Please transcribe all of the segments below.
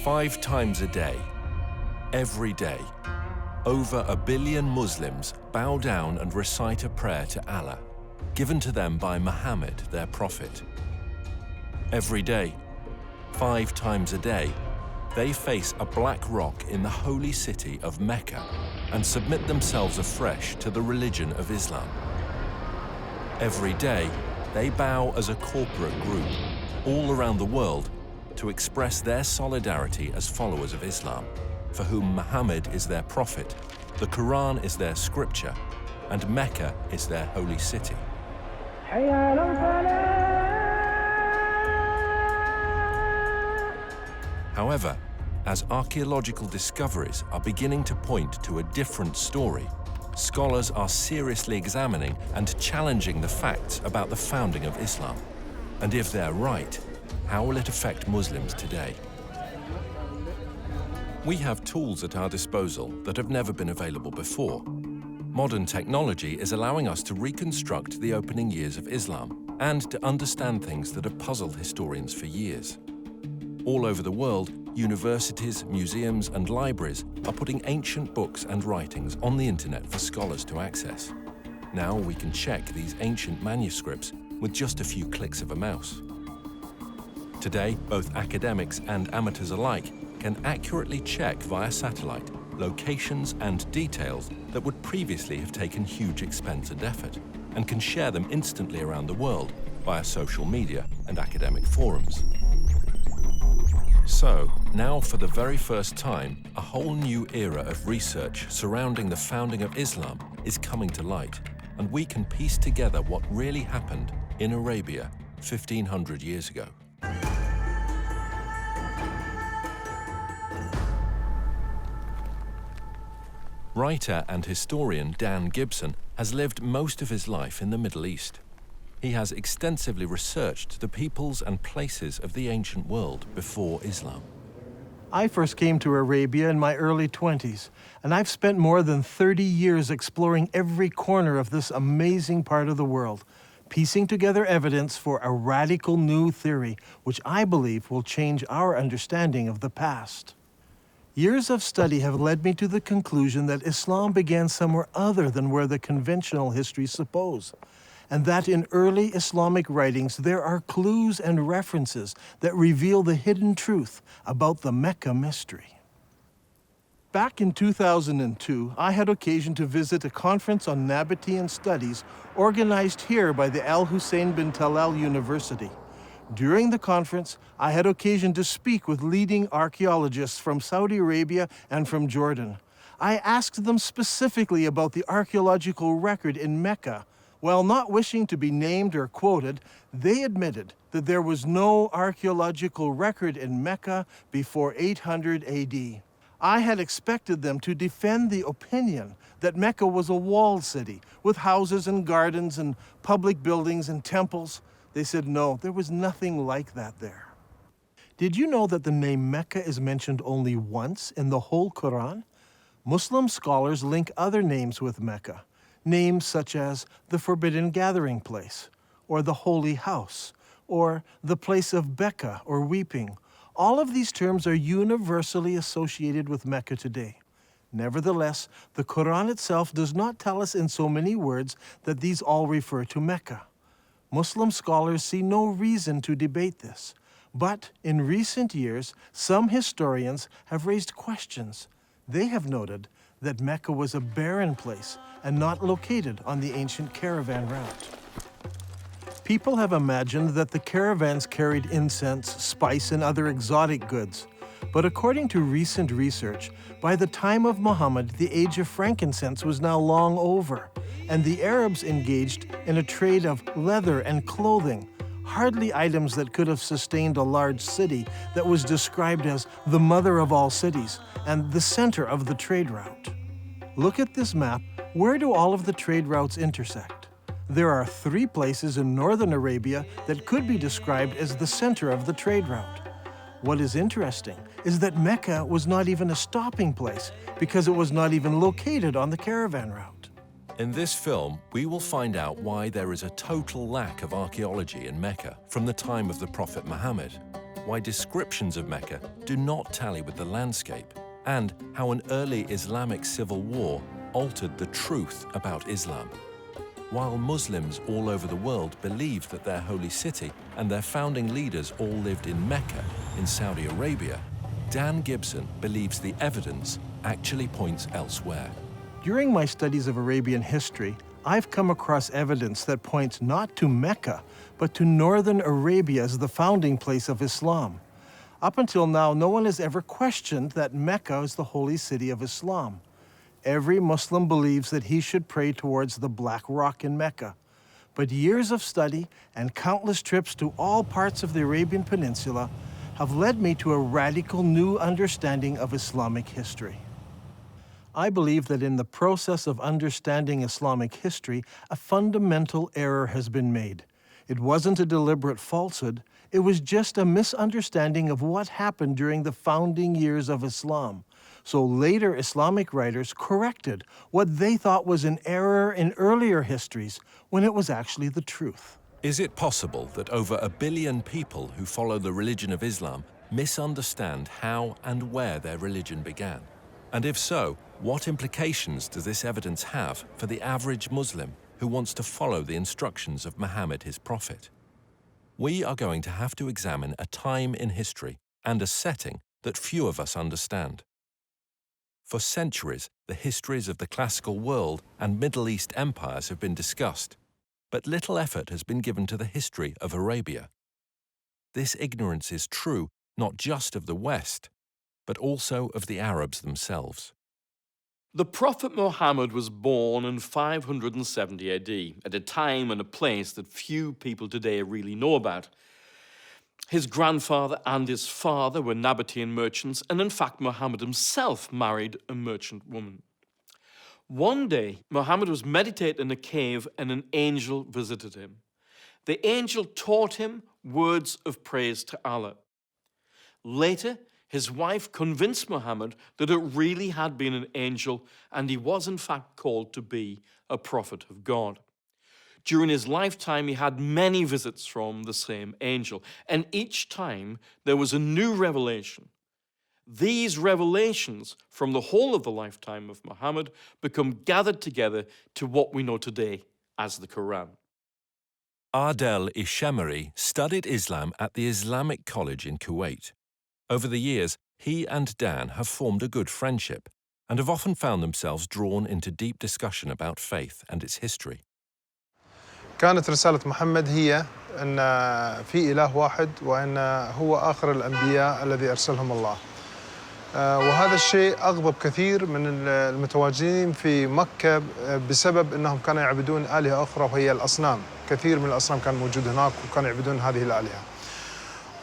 5 times a day, every day, over 1 billion Muslims bow down and recite a prayer to Allah, given to them by Muhammad, their prophet. Every day, 5 times a day, they face a black rock in the holy city of Mecca and submit themselves afresh to the religion of Islam. Every day, they bow as a corporate group all around the world to express their solidarity as followers of Islam, for whom Muhammad is their prophet, the Quran is their scripture, and Mecca is their holy city. However, as archaeological discoveries are beginning to point to a different story, scholars are seriously examining and challenging the facts about the founding of Islam. And if they're right, how will it affect Muslims today? We have tools at our disposal that have never been available before. Modern technology is allowing us to reconstruct the opening years of Islam and to understand things that have puzzled historians for years. All over the world, universities, museums, and libraries are putting ancient books and writings on the internet for scholars to access. Now we can check these ancient manuscripts with just a few clicks of a mouse. Today, both academics and amateurs alike can accurately check via satellite locations and details that would previously have taken huge expense and effort, and can share them instantly around the world via social media and academic forums. So, now for the very first time, a whole new era of research surrounding the founding of Islam is coming to light, and we can piece together what really happened in Arabia 1500 years ago. Writer and historian Dan Gibson has lived most of his life in the Middle East. He has extensively researched the peoples and places of the ancient world before Islam. I first came to Arabia in my early 20s, and I've spent more than 30 years exploring every corner of this amazing part of the world, piecing together evidence for a radical new theory, which I believe will change our understanding of the past. Years of study have led me to the conclusion that Islam began somewhere other than where the conventional histories suppose, and that in early Islamic writings there are clues and references that reveal the hidden truth about the Mecca mystery. Back in 2002, I had occasion to visit a conference on Nabatean studies organized here by the Al Hussein bin Talal University. During the conference, I had occasion to speak with leading archaeologists from Saudi Arabia and from Jordan. I asked them specifically about the archaeological record in Mecca. While not wishing to be named or quoted, they admitted that there was no archaeological record in Mecca before 800 AD. I had expected them to defend the opinion that Mecca was a walled city with houses and gardens and public buildings and temples. They said no, there was nothing like that there. Did you know that the name Mecca is mentioned only once in the whole Quran? Muslim scholars link other names with Mecca, names such as the Forbidden Gathering Place, or the Holy House, or the Place of Becca, or Weeping. All of these terms are universally associated with Mecca today. Nevertheless, the Quran itself does not tell us in so many words that these all refer to Mecca. Muslim scholars see no reason to debate this, but in recent years, some historians have raised questions. They have noted that Mecca was a barren place and not located on the ancient caravan route. People have imagined that the caravans carried incense, spice, and other exotic goods. But according to recent research, by the time of Muhammad, the age of frankincense was now long over, and the Arabs engaged in a trade of leather and clothing, hardly items that could have sustained a large city that was described as the mother of all cities and the center of the trade route. Look at this map. Where do all of the trade routes intersect? There are 3 places in northern Arabia that could be described as the center of the trade route. What is interesting is that Mecca was not even a stopping place because it was not even located on the caravan route. In this film, we will find out why there is a total lack of archaeology in Mecca from the time of the Prophet Muhammad, why descriptions of Mecca do not tally with the landscape, and how an early Islamic civil war altered the truth about Islam. While Muslims all over the world believed that their holy city and their founding leaders all lived in Mecca, in Saudi Arabia, Dan Gibson believes the evidence actually points elsewhere. During my studies of Arabian history, I've come across evidence that points not to Mecca, but to northern Arabia as the founding place of Islam. Up until now, no one has ever questioned that Mecca is the holy city of Islam. Every Muslim believes that he should pray towards the Black Rock in Mecca. But years of study and countless trips to all parts of the Arabian Peninsula have led me to a radical new understanding of Islamic history. I believe that in the process of understanding Islamic history, a fundamental error has been made. It wasn't a deliberate falsehood, it was just a misunderstanding of what happened during the founding years of Islam. So later Islamic writers corrected what they thought was an error in earlier histories when it was actually the truth. Is it possible that over 1 billion people who follow the religion of Islam misunderstand how and where their religion began? And if so, what implications does this evidence have for the average Muslim who wants to follow the instructions of Muhammad, his prophet? We are going to have to examine a time in history and a setting that few of us understand. For centuries, the histories of the classical world and Middle East empires have been discussed, but little effort has been given to the history of Arabia. This ignorance is true not just of the West, but also of the Arabs themselves. The Prophet Muhammad was born in 570 AD, at a time and a place that few people today really know about. His grandfather and his father were Nabatean merchants, and in fact Muhammad himself married a merchant woman. One day, Muhammad was meditating in a cave and an angel visited him. The angel taught him words of praise to Allah. Later, his wife convinced Muhammad that it really had been an angel and he was in fact called to be a prophet of God. During his lifetime, he had many visits from the same angel, and each time there was a new revelation. These revelations from the whole of the lifetime of Muhammad become gathered together to what we know today as the Quran. Adel Ishemeri studied Islam at the Islamic College in Kuwait. Over the years, he and Dan have formed a good friendship and have often found themselves drawn into deep discussion about faith and its history. كانت رسالة محمد هي أن في إله واحد وأن هو آخر الأنبياء الذي أرسلهم الله. وهذا الشيء أغضب كثير من المتواجدين في مكة بسبب أنهم كانوا يعبدون آلهة أخرى وهي الأصنام. كثير من الأصنام كان موجود هناك وكانوا يعبدون هذه الآلهة.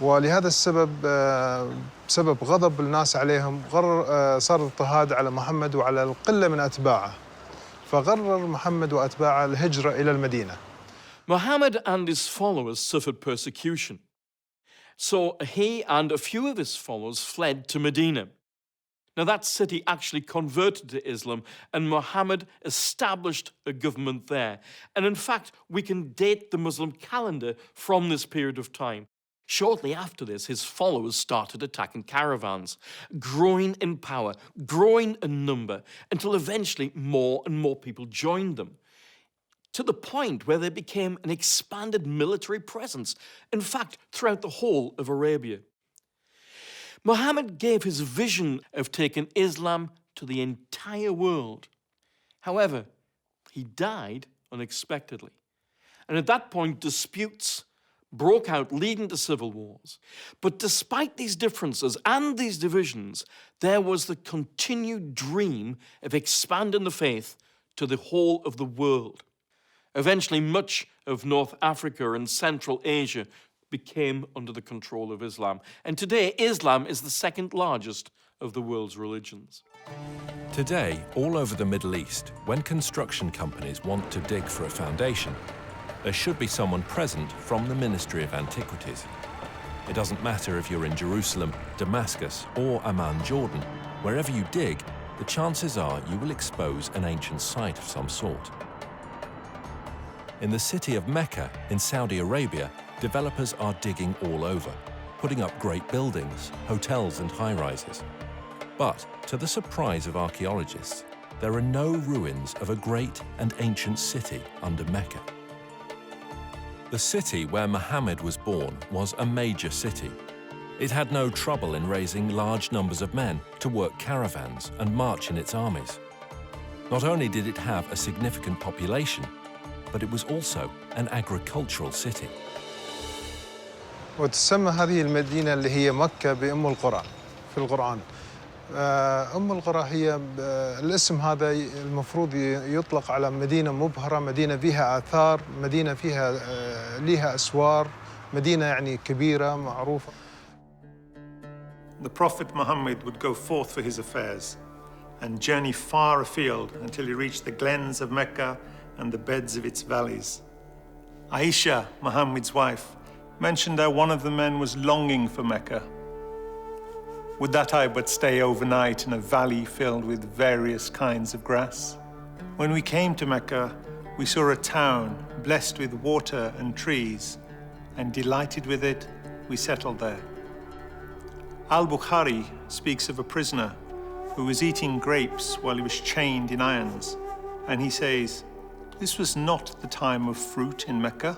ولهذا السبب بسبب غضب الناس عليهم صار اضطهاد على محمد وعلى القلة من أتباعه. فقرر محمد وأتباعه الهجرة إلى المدينة. Muhammad and his followers suffered persecution. So he and a few of his followers fled to Medina. Now that city actually converted to Islam and Muhammad established a government there. And in fact, we can date the Muslim calendar from this period of time. Shortly after this, his followers started attacking caravans, growing in power, growing in number, until eventually more and more people joined them, to the point where they became an expanded military presence, in fact, throughout the whole of Arabia. Muhammad gave his vision of taking Islam to the entire world. However, he died unexpectedly. And at that point, disputes broke out, leading to civil wars. But despite these differences and these divisions, there was the continued dream of expanding the faith to the whole of the world. Eventually, much of North Africa and Central Asia became under the control of Islam. And today, Islam is the second largest of the world's religions. Today, all over the Middle East, when construction companies want to dig for a foundation, there should be someone present from the Ministry of Antiquities. It doesn't matter if you're in Jerusalem, Damascus, or Amman, Jordan. Wherever you dig, the chances are you will expose an ancient site of some sort. In the city of Mecca, in Saudi Arabia, developers are digging all over, putting up great buildings, hotels and high-rises. But, to the surprise of archaeologists, there are no ruins of a great and ancient city under Mecca. The city where Muhammad was born was a major city. It had no trouble in raising large numbers of men to work caravans and march in its armies. Not only did it have a significant population, but it was also an agricultural city. وتسمى هذه المدينة اللي هي مكة بأم القرى في القرآن. أم القرى هي الاسم هذا المفروض يطلق على مدينة مبهرة، مدينة فيها آثار، مدينة فيها لها أسوار، مدينة يعني كبيرة معروفة. The Prophet Muhammad would go forth for his affairs and journey far afield until he reached the glens of Mecca and the beds of its valleys. Aisha, Muhammad's wife, mentioned how one of the men was longing for Mecca. Would that I but stay overnight in a valley filled with various kinds of grass? When we came to Mecca, we saw a town blessed with water and trees, and delighted with it, we settled there. Al-Bukhari speaks of a prisoner who was eating grapes while he was chained in irons, and he says, "This was not the time of fruit in Mecca."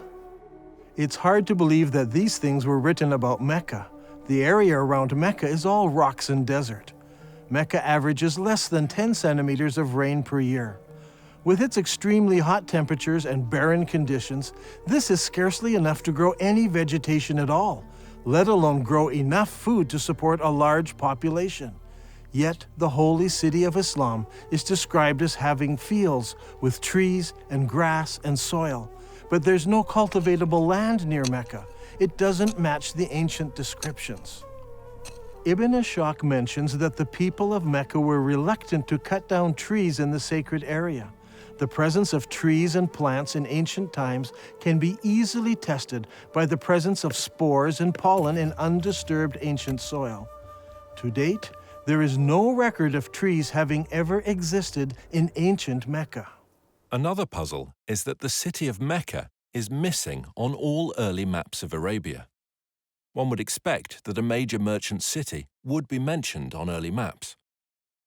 It's hard to believe that these things were written about Mecca. The area around Mecca is all rocks and desert. Mecca averages less than 10 centimeters of rain per year. With its extremely hot temperatures and barren conditions, this is scarcely enough to grow any vegetation at all, let alone grow enough food to support a large population. Yet the holy city of Islam is described as having fields with trees and grass and soil. But there's no cultivatable land near Mecca. It doesn't match the ancient descriptions. Ibn Ishaq mentions that the people of Mecca were reluctant to cut down trees in the sacred area. The presence of trees and plants in ancient times can be easily tested by the presence of spores and pollen in undisturbed ancient soil. To date, there is no record of trees having ever existed in ancient Mecca. Another puzzle is that the city of Mecca is missing on all early maps of Arabia. One would expect that a major merchant city would be mentioned on early maps,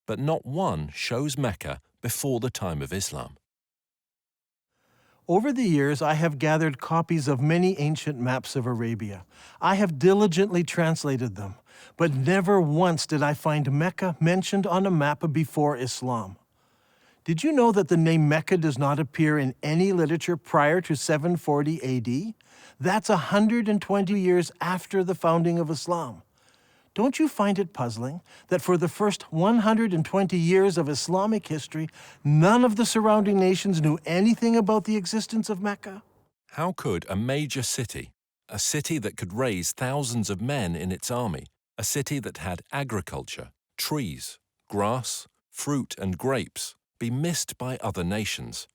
but not one shows Mecca before the time of Islam. Over the years, I have gathered copies of many ancient maps of Arabia. I have diligently translated them, but never once did I find Mecca mentioned on a map before Islam. Did you know that the name Mecca does not appear in any literature prior to 740 AD? That's 120 years after the founding of Islam. Don't you find it puzzling that for the first 120 years of Islamic history, none of the surrounding nations knew anything about the existence of Mecca? How could a major city, a city that could raise thousands of men in its army, a city that had agriculture, trees, grass, fruit and grapes, be missed by other nations?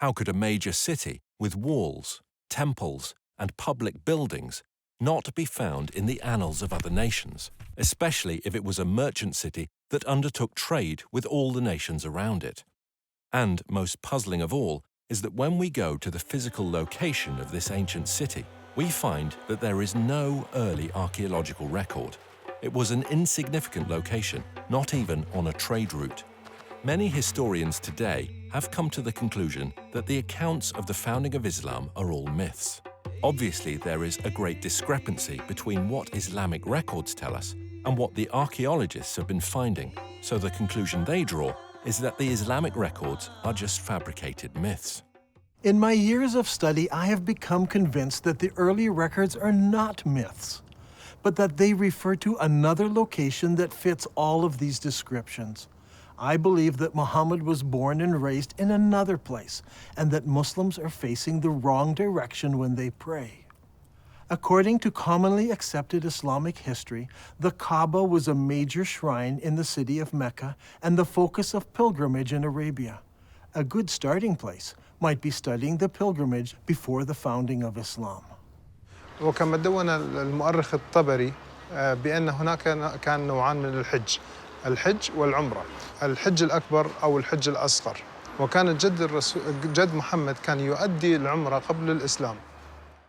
How could a major city with walls, temples, and public buildings not be found in the annals of other nations, especially if it was a merchant city that undertook trade with all the nations around it? And most puzzling of all is that when we go to the physical location of this ancient city, we find that there is no early archaeological record. It was an insignificant location, not even on a trade route. Many historians today have come to the conclusion that the accounts of the founding of Islam are all myths. Obviously, there is a great discrepancy between what Islamic records tell us and what the archaeologists have been finding, so the conclusion they draw is that the Islamic records are just fabricated myths. In my years of study, I have become convinced that the early records are not myths, but that they refer to another location that fits all of these descriptions. I believe that Muhammad was born and raised in another place, and that Muslims are facing the wrong direction when they pray. According to commonly accepted Islamic history, the Kaaba was a major shrine in the city of Mecca and the focus of pilgrimage in Arabia. A good starting place might be studying the pilgrimage before the founding of Islam. وكما دون المؤرخ الطبري بأن هناك كان نوعان من الحج، الحج والعمرة. الحج الأكبر أو الحج الأصغر، وكان جد محمد كان يؤدي العمرة قبل الإسلام.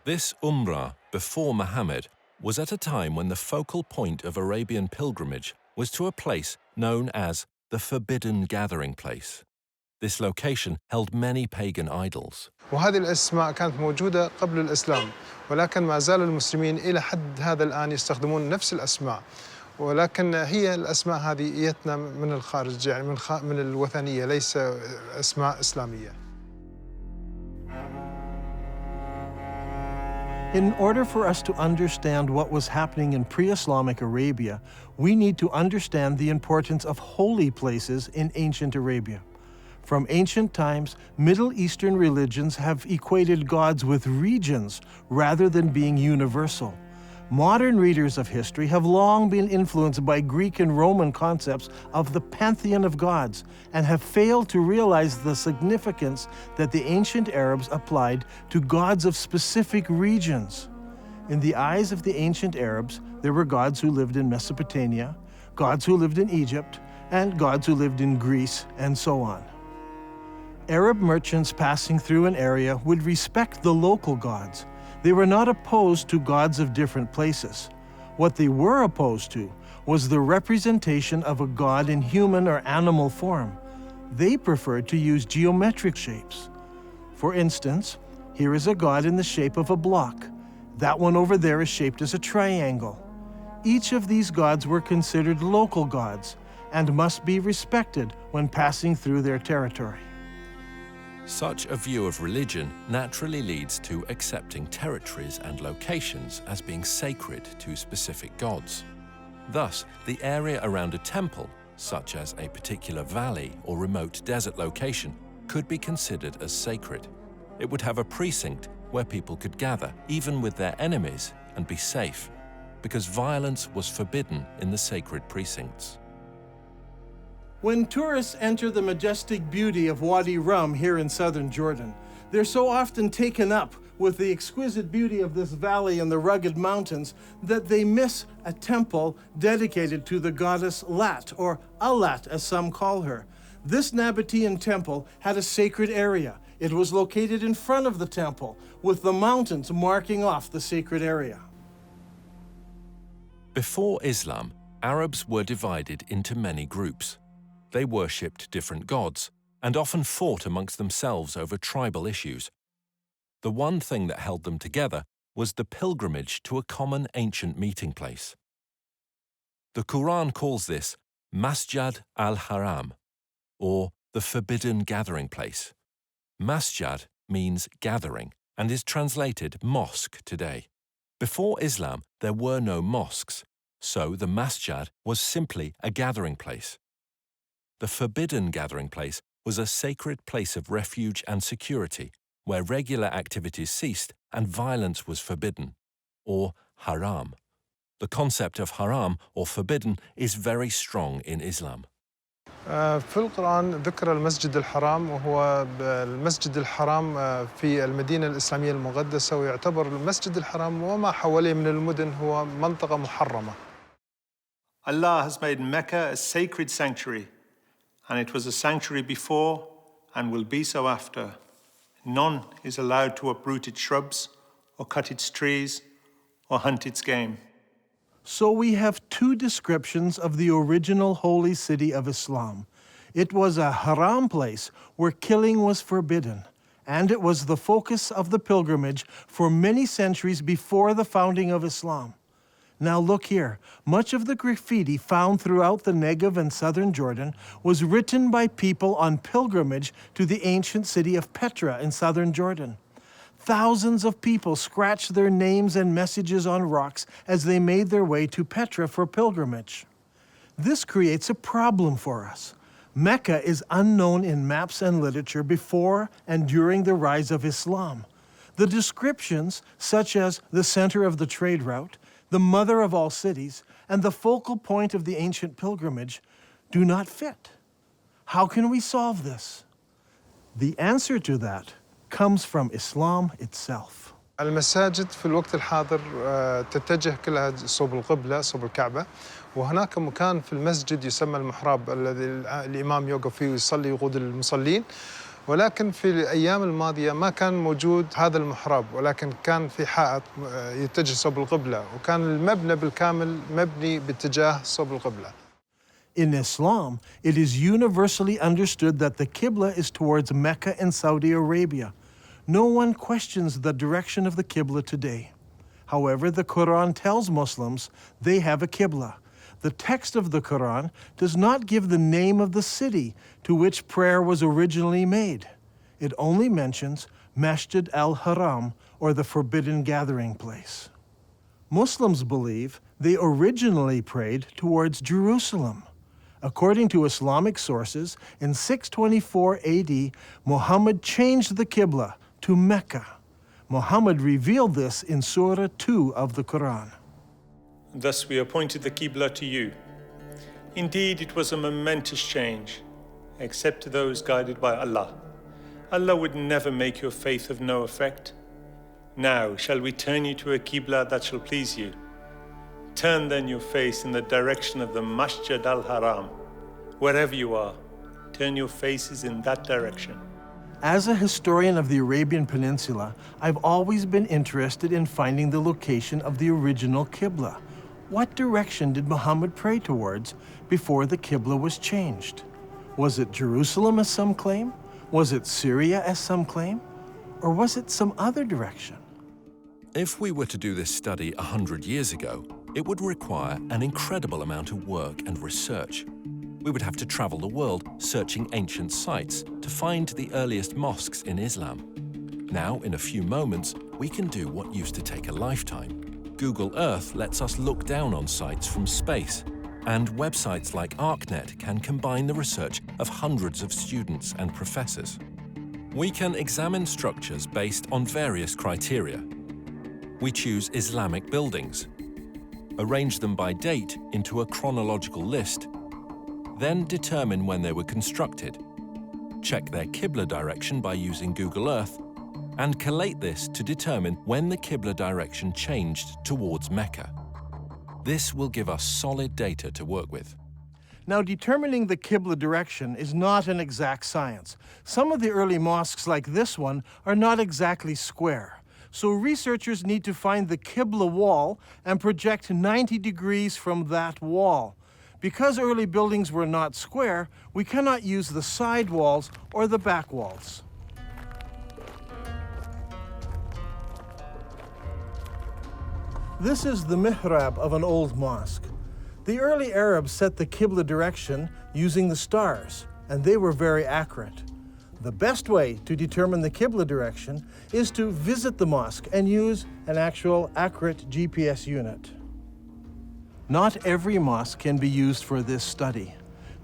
This Umrah before Muhammad was at a time when the focal point of Arabian pilgrimage was to a place known as the Forbidden Gathering Place. This location held many pagan idols. وهذه الأسماء كانت موجودة قبل الإسلام، ولكن ما زال المسلمين إلى حد هذا الآن يستخدمون نفس الأسماء، ولكن هي الأسماء هذه إتنا من الخارج، يعني من الوثنية، ليس أسماء إسلامية. In order for us to understand what was happening in pre-Islamic Arabia, we need to understand the importance of holy places in ancient Arabia. From ancient times, Middle Eastern religions have equated gods with regions rather than being universal. Modern readers of history have long been influenced by Greek and Roman concepts of the pantheon of gods and have failed to realize the significance that the ancient Arabs applied to gods of specific regions. In the eyes of the ancient Arabs, there were gods who lived in Mesopotamia, gods who lived in Egypt, and gods who lived in Greece, and so on. Arab merchants passing through an area would respect the local gods. They were not opposed to gods of different places. What they were opposed to was the representation of a god in human or animal form. They preferred to use geometric shapes. For instance, here is a god in the shape of a block. That one over there is shaped as a triangle. Each of these gods were considered local gods and must be respected when passing through their territory. Such a view of religion naturally leads to accepting territories and locations as being sacred to specific gods. Thus, the area around a temple, such as a particular valley or remote desert location, could be considered as sacred. It would have a precinct where people could gather, even with their enemies, and be safe, because violence was forbidden in the sacred precincts. When tourists enter the majestic beauty of Wadi Rum here in southern Jordan, they're so often taken up with the exquisite beauty of this valley and the rugged mountains that they miss a temple dedicated to the goddess Lat, or Allat as some call her. This Nabatean temple had a sacred area. It was located in front of the temple, with the mountains marking off the sacred area. Before Islam, Arabs were divided into many groups. They worshipped different gods and often fought amongst themselves over tribal issues. The one thing that held them together was the pilgrimage to a common ancient meeting place. The Quran calls this Masjid al-Haram, or the Forbidden Gathering Place. Masjid means gathering and is translated mosque today. Before Islam, there were no mosques, so the masjid was simply a gathering place. The Forbidden Gathering Place was a sacred place of refuge and security, where regular activities ceased and violence was forbidden, or haram. The concept of haram, or forbidden, is very strong in Islam. في القرآن ذكر المسجد الحرام، وهو المسجد الحرام في المدينة الإسلامية المقدسة، ويعتبر المسجد الحرام وما حواليه من المدن هو منطقة محرمة. Allah has made Mecca a sacred sanctuary, and it was a sanctuary before and will be so after. None is allowed to uproot its shrubs or cut its trees or hunt its game. So we have two descriptions of the original holy city of Islam. It was a haram place where killing was forbidden, and it was the focus of the pilgrimage for many centuries before the founding of Islam. Now look here, much of the graffiti found throughout the Negev and southern Jordan was written by people on pilgrimage to the ancient city of Petra in southern Jordan. Thousands of people scratched their names and messages on rocks as they made their way to Petra for pilgrimage. This creates a problem for us. Mecca is unknown in maps and literature before and during the rise of Islam. The descriptions, such as the center of the trade route, the mother of all cities, and the focal point of the ancient pilgrimage, do not fit. How can we solve this? The answer to that comes from Islam itself. المساجد في الوقت الحاضر تتجه كلها صوب القبلة، صوب الكعبة، وهناك مكان في المسجد يسمى المحراب الذي الإمام يوقف فيه ويصلي ويقود المصلين، ولكن في الأيام الماضية ما كان موجود هذا المحراب، ولكن كان في حائط يتجه صوب القبلة، وكان المبنى بالكامل مبني باتجاه صوب القبلة. In Islam, it is universally understood that the Qibla is towards Mecca in Saudi Arabia. No one questions the direction of the Qibla today. However, the Quran tells Muslims they have a Qibla. The text of the Quran does not give the name of the city to which prayer was originally made. It only mentions Masjid al-Haram, or the forbidden gathering place. Muslims believe they originally prayed towards Jerusalem. According to Islamic sources, in 624 AD, Muhammad changed the Qibla to Mecca. Muhammad revealed this in Surah 2 of the Quran. Thus we appointed the Qibla to you. Indeed, it was a momentous change, except to those guided by Allah. Allah would never make your faith of no effect. Now shall we turn you to a Qibla that shall please you. Turn then your face in the direction of the Masjid al-Haram. Wherever you are, turn your faces in that direction. As a historian of the Arabian Peninsula, I've always been interested in finding the location of the original Qibla. What direction did Muhammad pray towards before the Qibla was changed? Was it Jerusalem, as some claim? Was it Syria, as some claim? Or was it some other direction? If we were to do this study 100 years ago, it would require an incredible amount of work and research. We would have to travel the world searching ancient sites to find the earliest mosques in Islam. Now, in a few moments, we can do what used to take a lifetime. Google Earth lets us look down on sites from space, and websites like ArcNet can combine the research of hundreds of students and professors. We can examine structures based on various criteria. We choose Islamic buildings, arrange them by date into a chronological list, then determine when they were constructed, check their Qibla direction by using Google Earth, and collate this to determine when the Qibla direction changed towards Mecca. This will give us solid data to work with. Now, determining the Qibla direction is not an exact science. Some of the early mosques, like this one, are not exactly square. So researchers need to find the Qibla wall and project 90 degrees from that wall. Because early buildings were not square, we cannot use the side walls or the back walls. This is the mihrab of an old mosque. The early Arabs set the Qibla direction using the stars, and they were very accurate. The best way to determine the Qibla direction is to visit the mosque and use an actual accurate GPS unit. Not every mosque can be used for this study.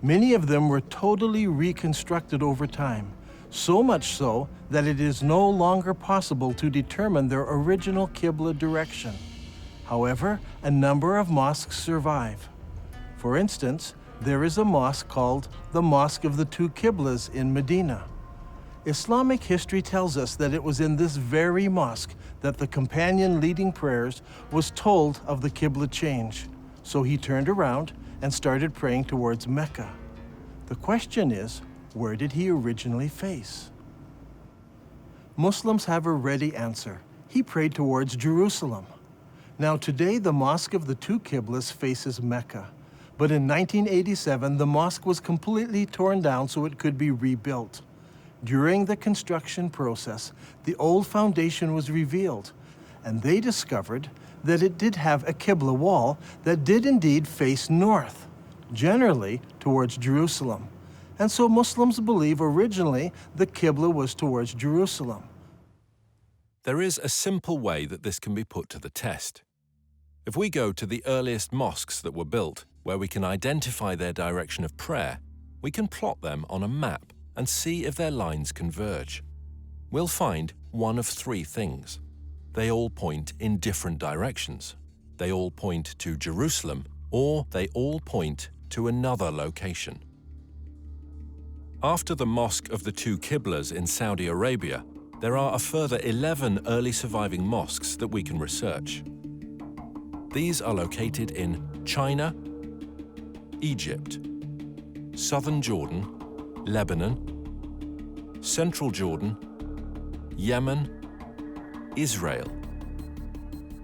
Many of them were totally reconstructed over time, so much so that it is no longer possible to determine their original Qibla direction. However, a number of mosques survive. For instance, there is a mosque called the Mosque of the Two Qiblas in Medina. Islamic history tells us that it was in this very mosque that the companion leading prayers was told of the Qibla change. So he turned around and started praying towards Mecca. The question is, where did he originally face? Muslims have a ready answer. He prayed towards Jerusalem. Now today, the Mosque of the Two Qiblas faces Mecca. But in 1987, the mosque was completely torn down so it could be rebuilt. During the construction process, the old foundation was revealed, and they discovered that it did have a Qibla wall that did indeed face north, generally towards Jerusalem. And so Muslims believe originally the Qibla was towards Jerusalem. There is a simple way that this can be put to the test. If we go to the earliest mosques that were built, where we can identify their direction of prayer, we can plot them on a map and see if their lines converge. We'll find one of three things. They all point in different directions. They all point to Jerusalem, or they all point to another location. After the Mosque of the Two Qiblas in Saudi Arabia, there are a further 11 early surviving mosques that we can research. These are located in China, Egypt, southern Jordan, Lebanon, Central Jordan, Yemen, Israel,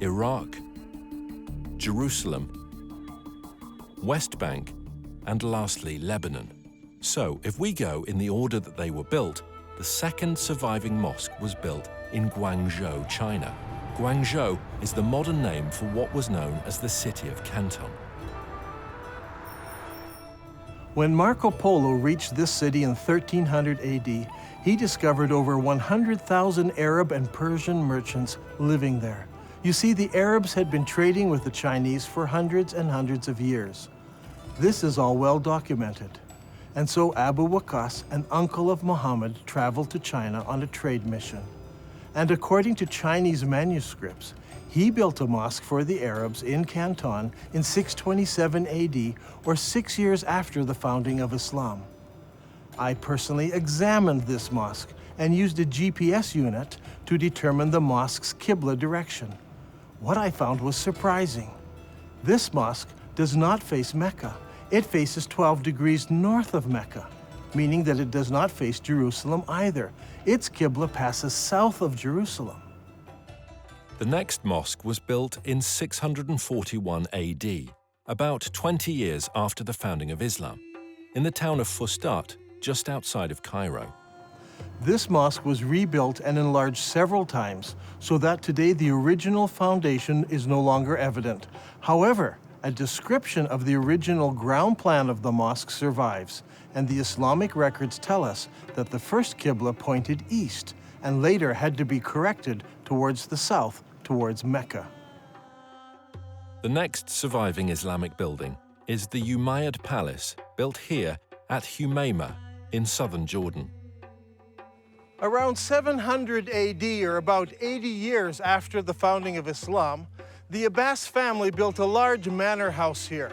Iraq, Jerusalem, West Bank, and lastly Lebanon. So, if we go in the order that they were built, the second surviving mosque was built in Guangzhou, China. Guangzhou is the modern name for what was known as the city of Canton. When Marco Polo reached this city in 1300 AD, he discovered over 100,000 Arab and Persian merchants living there. You see, the Arabs had been trading with the Chinese for hundreds and hundreds of years. This is all well documented. And so Abu Waqas, an uncle of Muhammad, traveled to China on a trade mission. And according to Chinese manuscripts, he built a mosque for the Arabs in Canton in 627 AD, or 6 years after the founding of Islam. I personally examined this mosque and used a GPS unit to determine the mosque's Qibla direction. What I found was surprising. This mosque does not face Mecca. It faces 12 degrees north of Mecca, meaning that it does not face Jerusalem either. Its Qibla passes south of Jerusalem. The next mosque was built in 641 AD, about 20 years after the founding of Islam, in the town of Fustat, just outside of Cairo. This mosque was rebuilt and enlarged several times, so that today the original foundation is no longer evident. However, a description of the original ground plan of the mosque survives, and the Islamic records tell us that the first Qibla pointed east and later had to be corrected towards the south, towards Mecca. The next surviving Islamic building is the Umayyad Palace, built here at Humayma in southern Jordan. Around 700 AD, or about 80 years after the founding of Islam, the Abbas family built a large manor house here.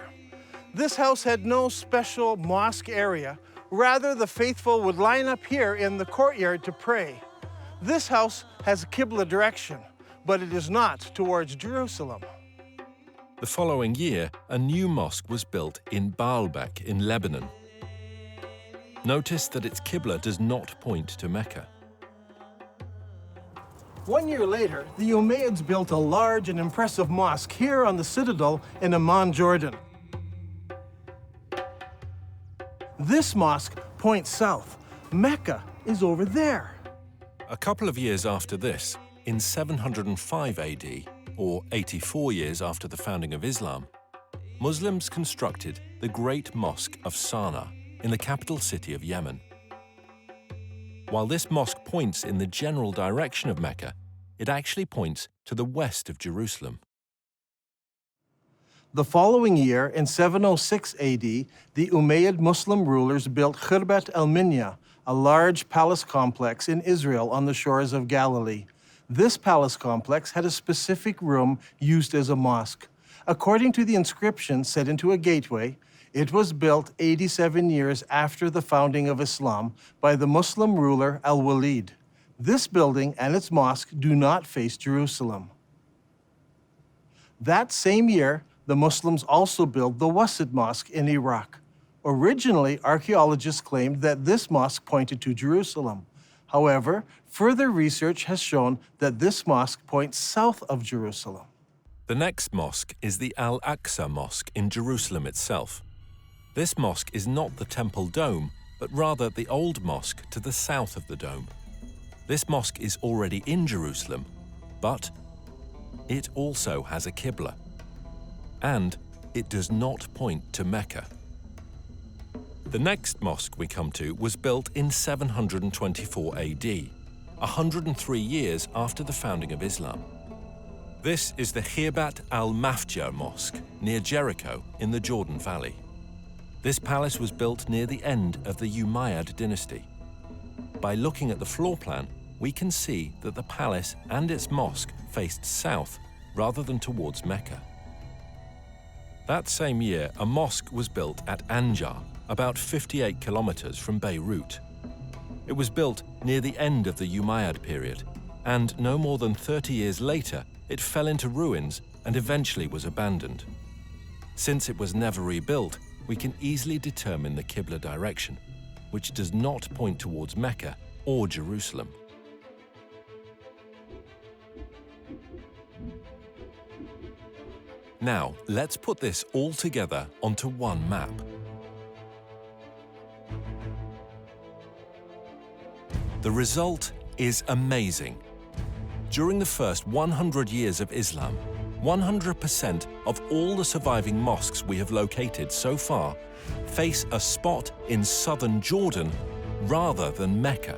This house had no special mosque area. Rather, the faithful would line up here in the courtyard to pray. This house has a Qibla direction, but it is not towards Jerusalem. The following year, a new mosque was built in Baalbek in Lebanon. Notice that its Qibla does not point to Mecca. 1 year later, the Umayyads built a large and impressive mosque here on the citadel in Amman, Jordan. This mosque points south. Mecca is over there. A couple of years after this, in 705 AD, or 84 years after the founding of Islam, Muslims constructed the Great Mosque of Sana'a in the capital city of Yemen. While this mosque points in the general direction of Mecca, it actually points to the west of Jerusalem. The following year, in 706 AD, the Umayyad Muslim rulers built Khirbat al-Minya, a large palace complex in Israel on the shores of Galilee. This palace complex had a specific room used as a mosque. According to the inscription set into a gateway, it was built 87 years after the founding of Islam by the Muslim ruler Al-Walid. This building and its mosque do not face Jerusalem. That same year, the Muslims also built the Wasit Mosque in Iraq. Originally, archaeologists claimed that this mosque pointed to Jerusalem. However, further research has shown that this mosque points south of Jerusalem. The next mosque is the Al-Aqsa Mosque in Jerusalem itself. This mosque is not the temple dome, but rather the old mosque to the south of the dome. This mosque is already in Jerusalem, but it also has a Qibla. And it does not point to Mecca. The next mosque we come to was built in 724 AD, 103 years after the founding of Islam. This is the Khirbat al-Mafja Mosque near Jericho in the Jordan Valley. This palace was built near the end of the Umayyad dynasty. By looking at the floor plan, we can see that the palace and its mosque faced south rather than towards Mecca. That same year, a mosque was built at Anjar, about 58 kilometers from Beirut. It was built near the end of the Umayyad period, and no more than 30 years later, it fell into ruins and eventually was abandoned. Since it was never rebuilt, we can easily determine the Qibla direction, which does not point towards Mecca, or Jerusalem. Now, let's put this all together onto one map. The result is amazing. During the first 100 years of Islam, 100% of all the surviving mosques we have located so far face a spot in southern Jordan rather than Mecca.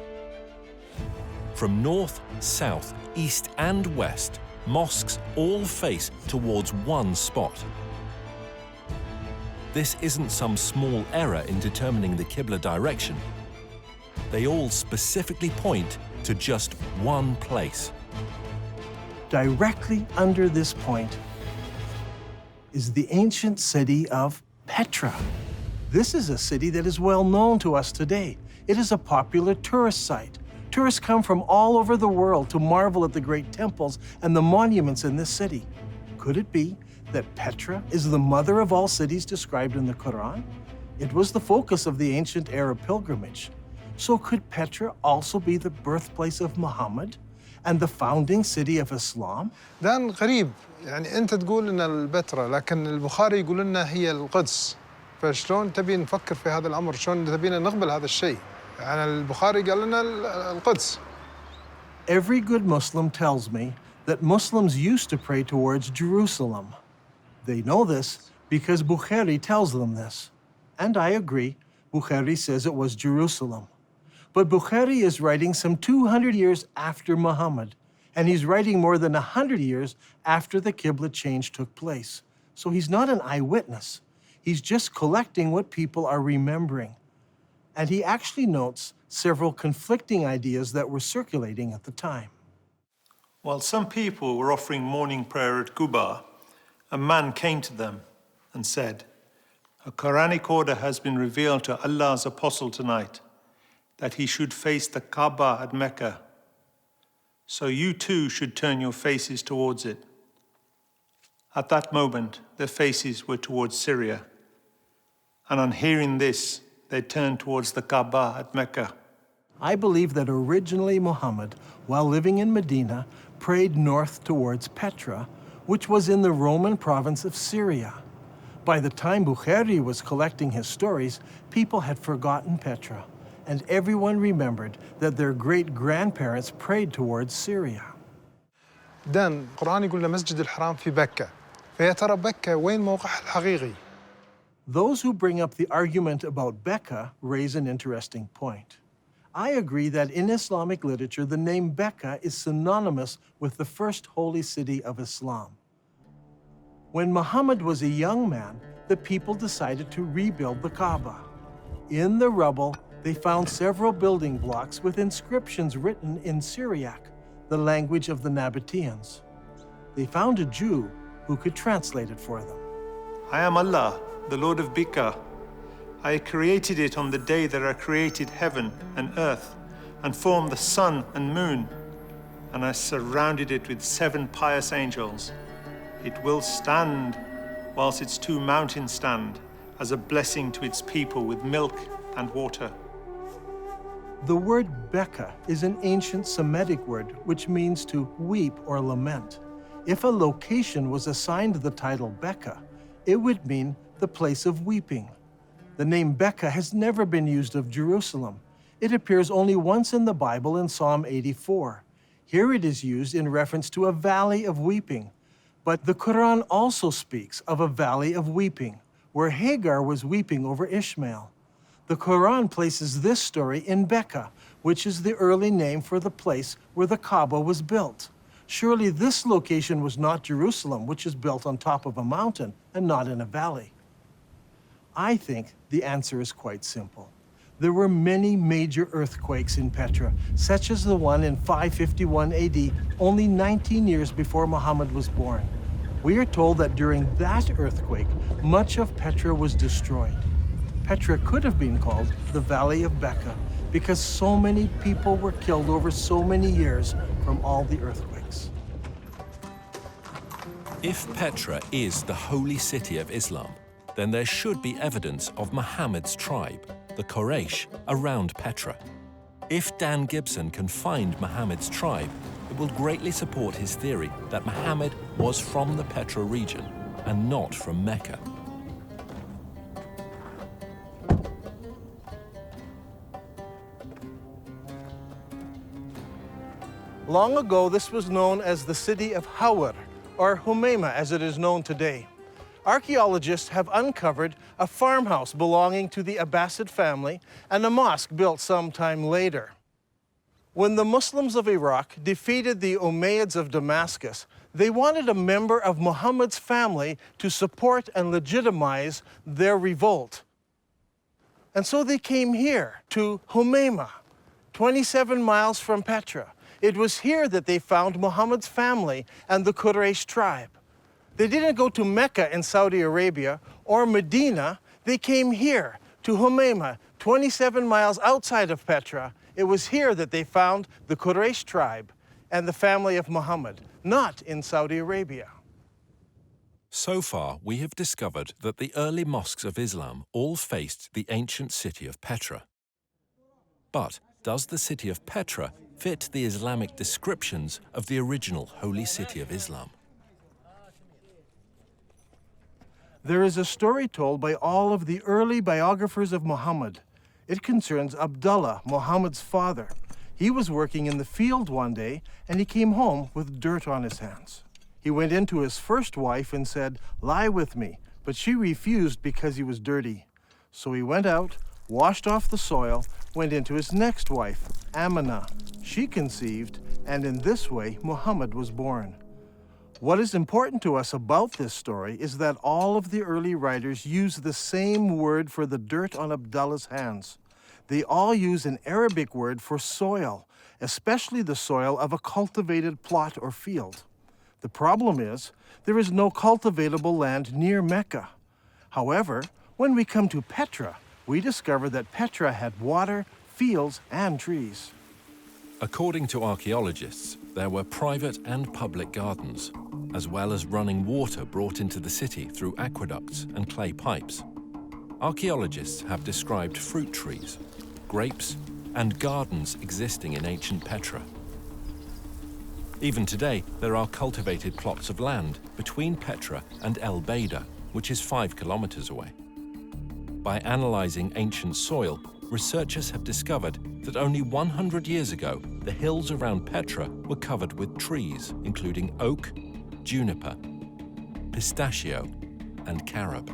From north, south, east and west, mosques all face towards one spot. This isn't some small error in determining the Qibla direction. They all specifically point to just one place. Directly under this point is the ancient city of Petra. This is a city that is well known to us today. It is a popular tourist site. Tourists come from all over the world to marvel at the great temples and the monuments in this city. Could it be that Petra is the mother of all cities described in the Quran? It was the focus of the ancient Arab pilgrimage. So could Petra also be the birthplace of Muhammad and the founding city of Islam? دان غريب، يعني أنت تقول إن البتراء لكن البخاري يقول لنا هي القدس، فشلون تبي نفكر في هذا الأمر؟ شلون تبينا نقبل هذا الشيء؟ يعني البخاري قال لنا القدس. Every good Muslim tells me that Muslims used to pray towards Jerusalem. They know this because Bukhari tells them this. And I agree, Bukhari says it was Jerusalem. But Bukhari is writing some 200 years after Muhammad, and he's writing more than 100 years after the Qibla change took place. So he's not an eyewitness. He's just collecting what people are remembering. And he actually notes several conflicting ideas that were circulating at the time. While some people were offering morning prayer at Qibla, a man came to them and said, "A Quranic order has been revealed to Allah's apostle tonight, that he should face the Kaaba at Mecca. So you too should turn your faces towards it." At that moment, their faces were towards Syria. And on hearing this, they turned towards the Kaaba at Mecca. I believe that originally Muhammad, while living in Medina, prayed north towards Petra, which was in the Roman province of Syria. By the time Bukhari was collecting his stories, people had forgotten Petra, and everyone remembered that their great-grandparents prayed towards Syria. دان القرآن يقول لنا مسجد الحرام في بكة، فيا ترى بكة وين موقعها الحقيقي؟ Those who bring up the argument about Becca raise an interesting point. I agree that in Islamic literature, the name Becca is synonymous with the first holy city of Islam. When Muhammad was a young man, the people decided to rebuild the Kaaba. In the rubble, they found several building blocks with inscriptions written in Syriac, the language of the Nabateans. They found a Jew who could translate it for them. "I am Allah, the Lord of Becca. I created it on the day that I created heaven and earth and formed the sun and moon, and I surrounded it with 7 pious angels. It will stand whilst its 2 mountains stand as a blessing to its people with milk and water." The word Becca is an ancient Semitic word which means to weep or lament. If a location was assigned the title Becca, it would mean the place of weeping. The name Becca has never been used of Jerusalem. It appears only once in the Bible in Psalm 84. Here it is used in reference to a valley of weeping. But the Quran also speaks of a valley of weeping, where Hagar was weeping over Ishmael. The Quran places this story in Becca, which is the early name for the place where the Kaaba was built. Surely this location was not Jerusalem, which is built on top of a mountain and not in a valley. I think the answer is quite simple. There were many major earthquakes in Petra, such as the one in 551 AD, only 19 years before Muhammad was born. We are told that during that earthquake, much of Petra was destroyed. Petra could have been called the Valley of Becca because so many people were killed over so many years from all the earthquakes. If Petra is the holy city of Islam, then there should be evidence of Muhammad's tribe, the Quraysh, around Petra. If Dan Gibson can find Muhammad's tribe, it will greatly support his theory that Muhammad was from the Petra region and not from Mecca. Long ago, this was known as the city of Hawar, or Humayma as it is known today. Archaeologists have uncovered a farmhouse belonging to the Abbasid family and a mosque built sometime later. When the Muslims of Iraq defeated the Umayyads of Damascus, they wanted a member of Muhammad's family to support and legitimize their revolt. And so they came here to Humayma, 27 miles from Petra. It was here that they found Muhammad's family and the Quraysh tribe. They didn't go to Mecca in Saudi Arabia or Medina. They came here to Humayma, 27 miles outside of Petra. It was here that they found the Quraysh tribe and the family of Muhammad, not in Saudi Arabia. So far, we have discovered that the early mosques of Islam all faced the ancient city of Petra. But does the city of Petra fit the Islamic descriptions of the original holy city of Islam? There is a story told by all of the early biographers of Muhammad. It concerns Abdullah, Muhammad's father. He was working in the field one day and he came home with dirt on his hands. He went into his first wife and said, "Lie with me," but she refused because he was dirty. So he went out, washed off the soil, went into his next wife, Amina. She conceived, and in this way, Muhammad was born. What is important to us about this story is that all of the early writers use the same word for the dirt on Abdullah's hands. They all use an Arabic word for soil, especially the soil of a cultivated plot or field. The problem is, there is no cultivatable land near Mecca. However, when we come to Petra, we discover that Petra had water, fields, and trees. According to archaeologists, there were private and public gardens, as well as running water brought into the city through aqueducts and clay pipes. Archaeologists have described fruit trees, grapes, and gardens existing in ancient Petra. Even today, there are cultivated plots of land between Petra and El Beida, which is 5 kilometers away. By analyzing ancient soil, researchers have discovered that only 100 years ago, the hills around Petra were covered with trees, including oak, juniper, pistachio, and carob.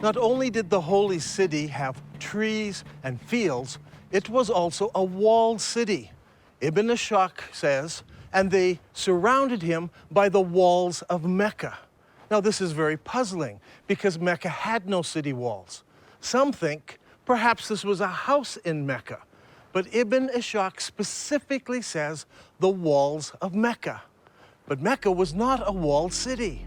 Not only did the holy city have trees and fields, it was also a walled city. Ibn Ishaq says, and they surrounded him by the walls of Mecca. Now this is very puzzling because Mecca had no city walls. Some think perhaps this was a house in Mecca, but Ibn Ishaq specifically says the walls of Mecca. But Mecca was not a walled city.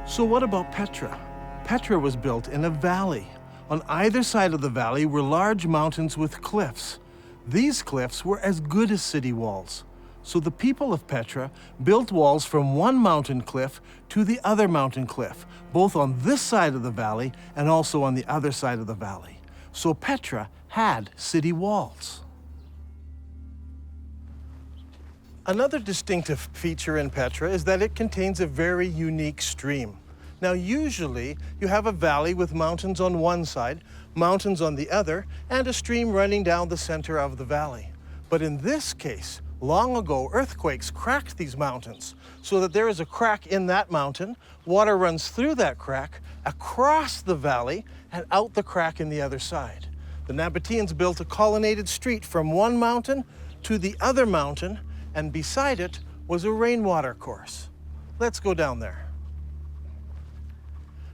So what about Petra? Petra was built in a valley. On either side of the valley were large mountains with cliffs. These cliffs were as good as city walls. So the people of Petra built walls from one mountain cliff to the other mountain cliff, both on this side of the valley and also on the other side of the valley. So Petra had city walls. Another distinctive feature in Petra is that it contains a very unique stream. Now, usually you have a valley with mountains on one side, mountains on the other, and a stream running down the center of the valley. But in this case, long ago, earthquakes cracked these mountains so that there is a crack in that mountain, water runs through that crack, across the valley, and out the crack in the other side. The Nabateans built a colonnaded street from one mountain to the other mountain, and beside it was a rainwater course. Let's go down there.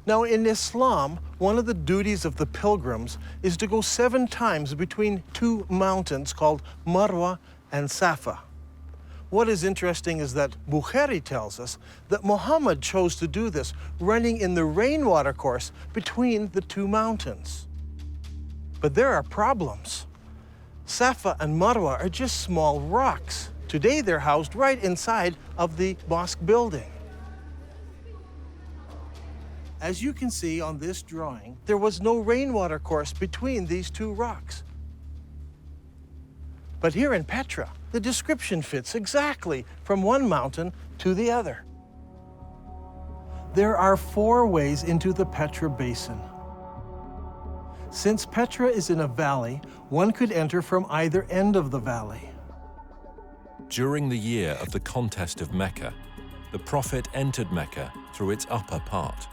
Now, in Islam, one of the duties of the pilgrims is to go 7 times between 2 mountains called Marwa and Safa. What is interesting is that Bukhari tells us that Muhammad chose to do this, running in the rainwater course between the 2 mountains. But there are problems. Safa and Marwa are just small rocks. Today, they're housed right inside of the mosque building. As you can see on this drawing, there was no rainwater course between these two rocks. But here in Petra, the description fits exactly from one mountain to the other. There are 4 ways into the Petra Basin. Since Petra is in a valley, one could enter from either end of the valley. During the year of the contest of Mecca, the Prophet entered Mecca through its upper part.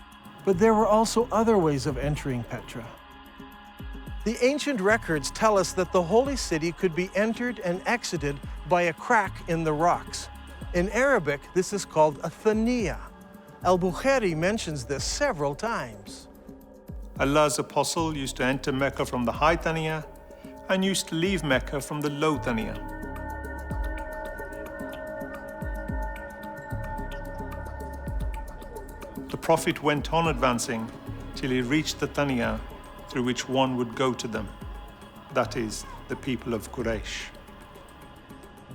But there were also other ways of entering Petra. The ancient records tell us that the holy city could be entered and exited by a crack in the rocks. In Arabic, this is called a thaniya. Al-Bukhari mentions this several times. Allah's apostle used to enter Mecca from the high Thaniya and used to leave Mecca from the low Thaniya. The Prophet went on advancing till he reached the Thaniya through which one would go to them, that is, the people of Quraysh.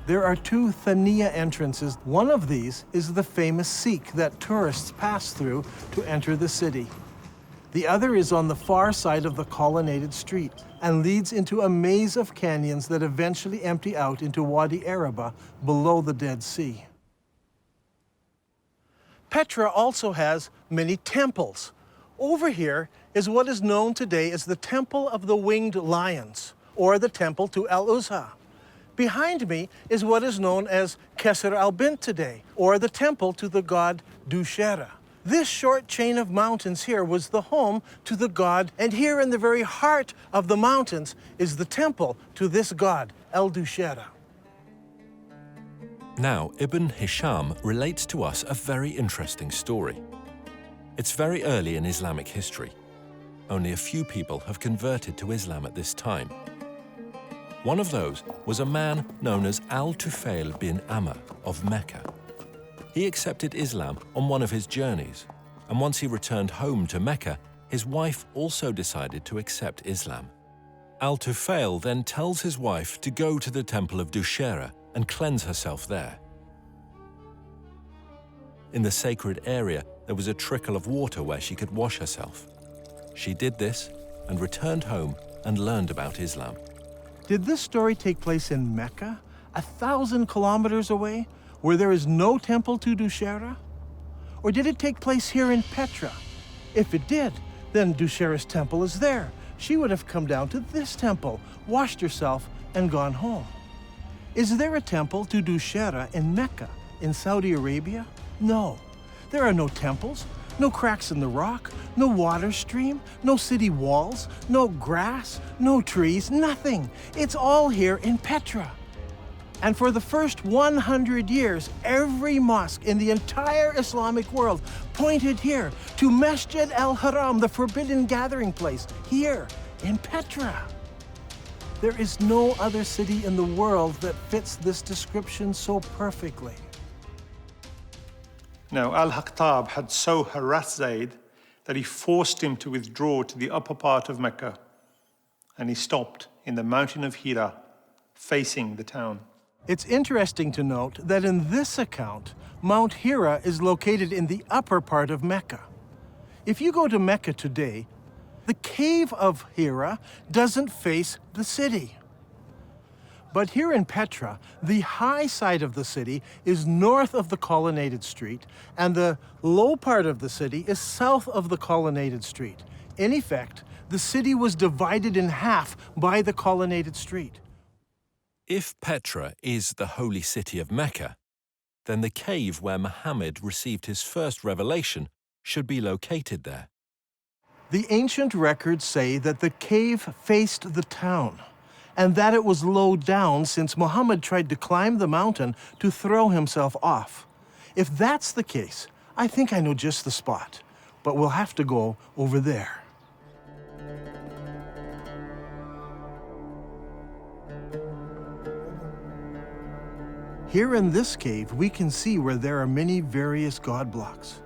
There are 2 Thaniya entrances. One of these is the famous Sikh that tourists pass through to enter the city. The other is on the far side of the colonnaded street and leads into a maze of canyons that eventually empty out into Wadi Araba below the Dead Sea. Petra also has many temples. Over here is what is known today as the Temple of the Winged Lions, or the Temple to Al-Uzza. Behind me is what is known as Qasr al-Bint today, or the temple to the god Dushera. This short chain of mountains here was the home to the god, and here in the very heart of the mountains is the temple to this god, El-Dushera. Now, Ibn Hisham relates to us a very interesting story. It's very early in Islamic history. Only a few people have converted to Islam at this time. One of those was a man known as Al-Tufail bin Amr of Mecca. He accepted Islam on one of his journeys, and once he returned home to Mecca, his wife also decided to accept Islam. Al-Tufail then tells his wife to go to the temple of Dushera and cleanse herself there. In the sacred area, there was a trickle of water where she could wash herself. She did this and returned home and learned about Islam. Did this story take place in Mecca, 1,000 kilometers away, where there is no temple to Dushera? Or did it take place here in Petra? If it did, then Dushera's temple is there. She would have come down to this temple, washed herself, and gone home. Is there a temple to Dushera in Mecca, in Saudi Arabia? No. There are no temples, no cracks in the rock, no water stream, no city walls, no grass, no trees, nothing. It's all here in Petra. And for the first 100 years, every mosque in the entire Islamic world pointed here to Masjid al-Haram, the forbidden gathering place, here in Petra. There is no other city in the world that fits this description so perfectly. Now, Al-Haqtab had so harassed Zayd that he forced him to withdraw to the upper part of Mecca, and he stopped in the mountain of Hira, facing the town. It's interesting to note that in this account, Mount Hira is located in the upper part of Mecca. If you go to Mecca today, the cave of Hira doesn't face the city. But here in Petra, the high side of the city is north of the colonnaded street, and the low part of the city is south of the colonnaded street. In effect, the city was divided in half by the colonnaded street. If Petra is the holy city of Mecca, then the cave where Muhammad received his first revelation should be located there. The ancient records say that the cave faced the town, and that it was low down since Muhammad tried to climb the mountain to throw himself off. If that's the case, I think I know just the spot, but we'll have to go over there. Here in this cave, we can see where there are many various god blocks.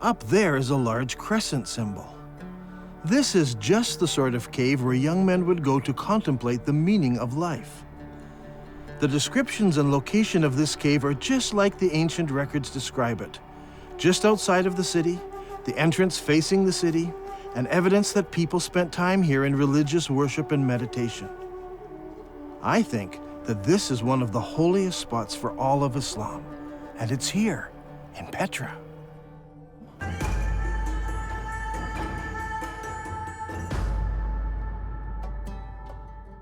Up there is a large crescent symbol. This is just the sort of cave where young men would go to contemplate the meaning of life. The descriptions and location of this cave are just like the ancient records describe it. Just outside of the city, the entrance facing the city, and evidence that people spent time here in religious worship and meditation. I think that this is one of the holiest spots for all of Islam, and it's here in Petra.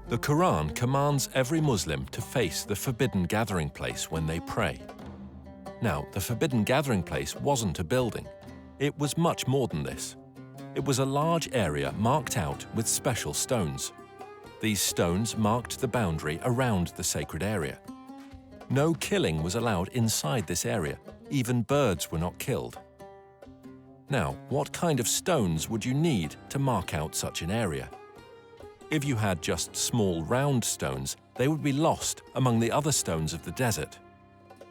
The Quran commands every Muslim to face the forbidden gathering place when they pray. Now, the forbidden gathering place wasn't a building. It was much more than this. It was a large area marked out with special stones. These stones marked the boundary around the sacred area. No killing was allowed inside this area. Even birds were not killed. Now, what kind of stones would you need to mark out such an area? If you had just small round stones, they would be lost among the other stones of the desert.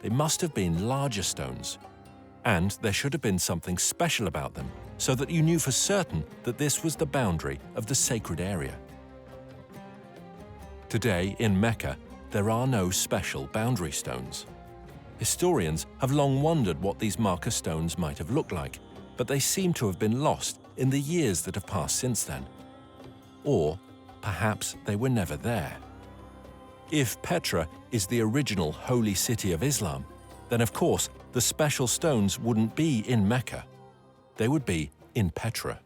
They must have been larger stones. And there should have been something special about them, so that you knew for certain that this was the boundary of the sacred area. Today, in Mecca, there are no special boundary stones. Historians have long wondered what these marker stones might have looked like, but they seem to have been lost in the years that have passed since then. Or perhaps they were never there. If Petra is the original holy city of Islam, then of course the special stones wouldn't be in Mecca. They would be in Petra.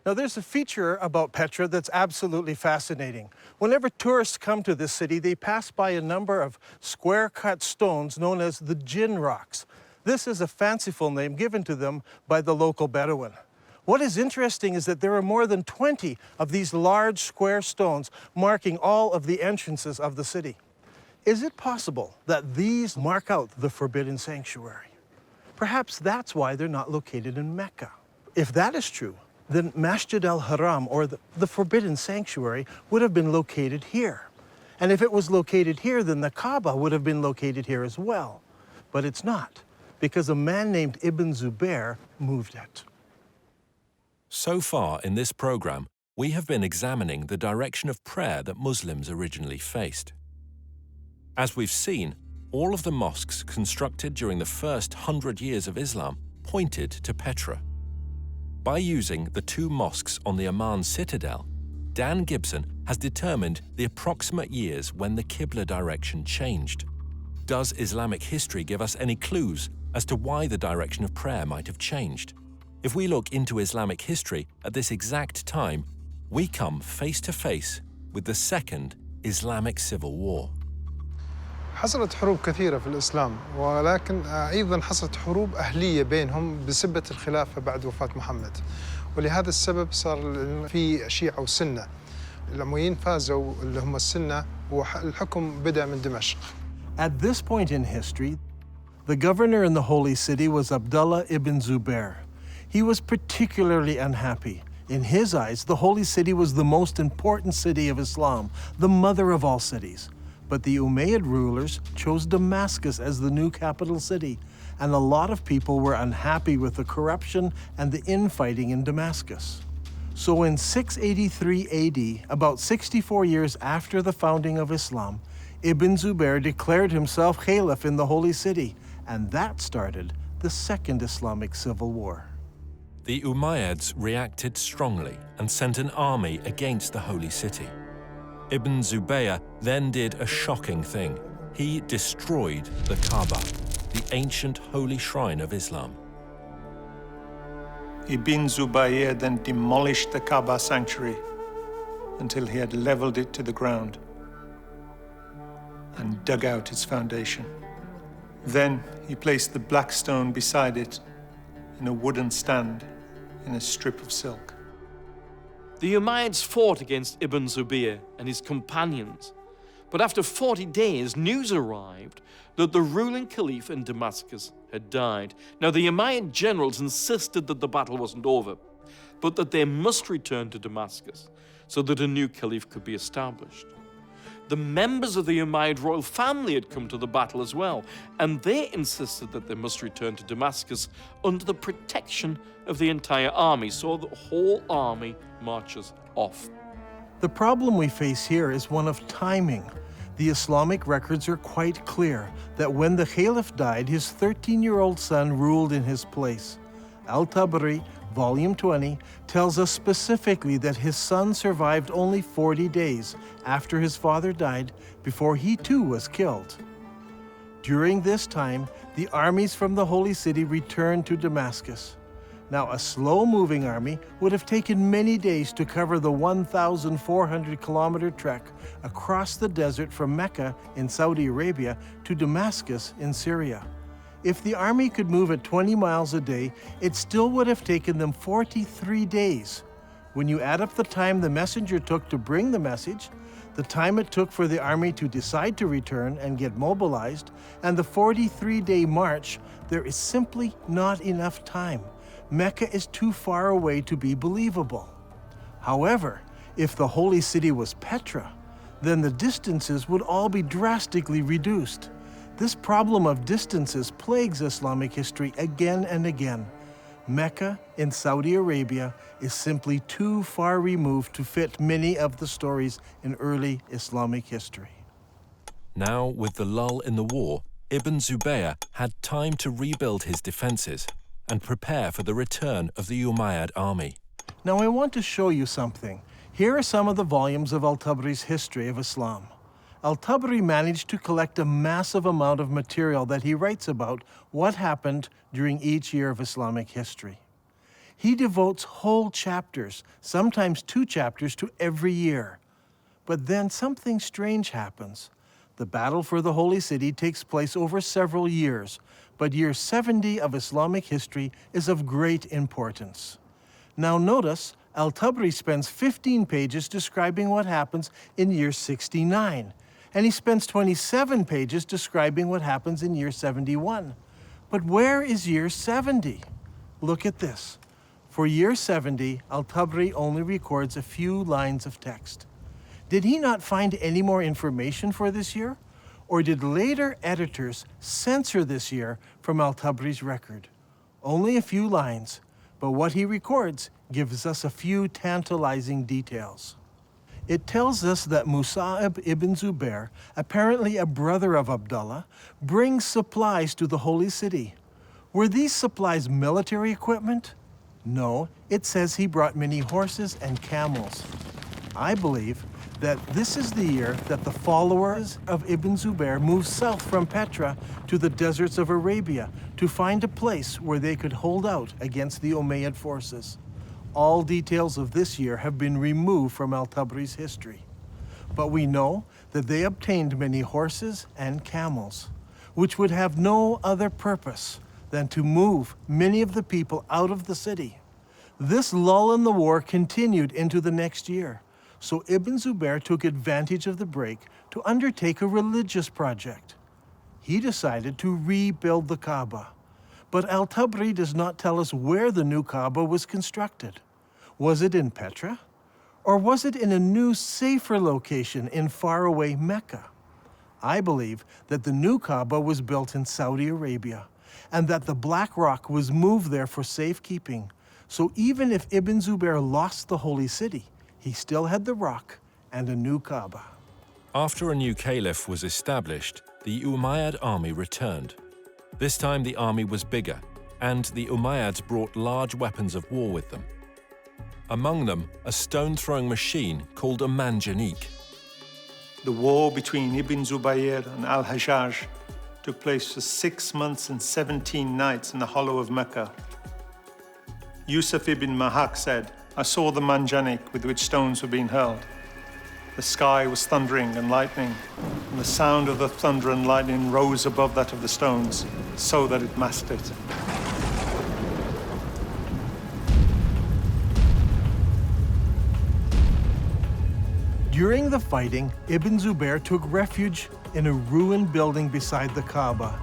Now there's a feature about Petra that's absolutely fascinating. Whenever tourists come to this city, they pass by a number of square-cut stones known as the Jinn rocks. This is a fanciful name given to them by the local Bedouin. What is interesting is that there are more than 20 of these large square stones marking all of the entrances of the city. Is it possible that these mark out the forbidden sanctuary? Perhaps that's why they're not located in Mecca. If that is true, then Masjid al-Haram, or the forbidden sanctuary, would have been located here. And if it was located here, then the Kaaba would have been located here as well. But it's not, because a man named Ibn Zubair moved it. So far in this program, we have been examining the direction of prayer that Muslims originally faced. As we've seen, all of the mosques constructed during the first 100 years of Islam pointed to Petra. By using the two mosques on the Amman citadel, Dan Gibson has determined the approximate years when the Qibla direction changed. Does Islamic history give us any clues as to why the direction of prayer might have changed? If we look into Islamic history at this exact time, we come face to face with the Second Islamic Civil War. حصلت حروب كثيرة في الإسلام، ولكن أيضاً حصلت حروب أهلية بينهم بسبة الخلافة بعد وفاة محمد. ولهذا السبب صار في شيعة وسنة. الأمويين فازوا اللي هم السنة والحكم بدأ من دمشق. At this point in history, the governor in the Holy City was Abdullah ibn Zubair. He was particularly unhappy. In his eyes, the Holy City was the most important city of Islam, the mother of all cities. But the Umayyad rulers chose Damascus as the new capital city, and a lot of people were unhappy with the corruption and the infighting in Damascus. So in 683 AD, about 64 years after the founding of Islam, Ibn Zubair declared himself caliph in the Holy City, and that started the Second Islamic Civil War. The Umayyads reacted strongly and sent an army against the Holy City. Ibn Zubayr then did a shocking thing. He destroyed the Kaaba, the ancient holy shrine of Islam. Ibn Zubayr then demolished the Kaaba sanctuary until he had leveled it to the ground and dug out its foundation. Then he placed the black stone beside it in a wooden stand in a strip of silk. The Umayyads fought against Ibn Zubayr and his companions, but after 40 days, news arrived that the ruling caliph in Damascus had died. Now, the Umayyad generals insisted that the battle wasn't over, but that they must return to Damascus so that a new caliph could be established. The members of the Umayyad royal family had come to the battle as well, and they insisted that they must return to Damascus under the protection of the entire army, so the whole army marches off. The problem we face here is one of timing. The Islamic records are quite clear that when the Caliph died, his 13-year-old son ruled in his place. Al-Tabari, Volume 20, tells us specifically that his son survived only 40 days after his father died before he too was killed. During this time, the armies from the Holy City returned to Damascus. Now, a slow-moving army would have taken many days to cover the 1,400-kilometer trek across the desert from Mecca in Saudi Arabia to Damascus in Syria. If the army could move at 20 miles a day, it still would have taken them 43 days. When you add up the time the messenger took to bring the message, the time it took for the army to decide to return and get mobilized, and the 43-day march, there is simply not enough time. Mecca is too far away to be believable. However, if the holy city was Petra, then the distances would all be drastically reduced. This problem of distances plagues Islamic history again and again. Mecca in Saudi Arabia is simply too far removed to fit many of the stories in early Islamic history. Now, with the lull in the war, Ibn Zubayr had time to rebuild his defenses and prepare for the return of the Umayyad army. Now I want to show you something. Here are some of the volumes of Al-Tabari's History of Islam. Al-Tabari managed to collect a massive amount of material that he writes about what happened during each year of Islamic history. He devotes whole chapters, sometimes 2 chapters, to every year. But then something strange happens. The battle for the Holy City takes place over several years, but year 70 of Islamic history is of great importance. Now notice, Al-Tabari spends 15 pages describing what happens in year 69, and he spends 27 pages describing what happens in year 71. But where is year 70? Look at this. For year 70, Al-Tabari only records a few lines of text. Did he not find any more information for this year? Or did later editors censor this year from Al-Tabari's record? Only a few lines, but what he records gives us a few tantalizing details. It tells us that Musa'ib ibn Zubair, apparently a brother of Abdullah, brings supplies to the Holy City. Were these supplies military equipment? No, it says he brought many horses and camels. I believe that this is the year that the followers of Ibn Zubair moved south from Petra to the deserts of Arabia to find a place where they could hold out against the Umayyad forces. All details of this year have been removed from Al-Tabari's history. But we know that they obtained many horses and camels, which would have no other purpose than to move many of the people out of the city. This lull in the war continued into the next year. So Ibn Zubair took advantage of the break to undertake a religious project. He decided to rebuild the Kaaba. But Al-Tabari does not tell us where the new Kaaba was constructed. Was it in Petra? Or was it in a new, safer location in faraway Mecca? I believe that the new Kaaba was built in Saudi Arabia, and that the black rock was moved there for safekeeping. So even if Ibn Zubair lost the holy city, he still had the rock and a new Kaaba. After a new caliph was established, the Umayyad army returned. This time the army was bigger, and the Umayyads brought large weapons of war with them. Among them, a stone-throwing machine called a manjanik. The war between Ibn Zubayr and al-Hajjaj took place for 6 months and 17 nights in the hollow of Mecca. Yusuf ibn Mahak said, "I saw the manjanik with which stones were being hurled. The sky was thundering and lightning, and the sound of the thunder and lightning rose above that of the stones, so that it masked it." During the fighting, Ibn Zubair took refuge in a ruined building beside the Kaaba,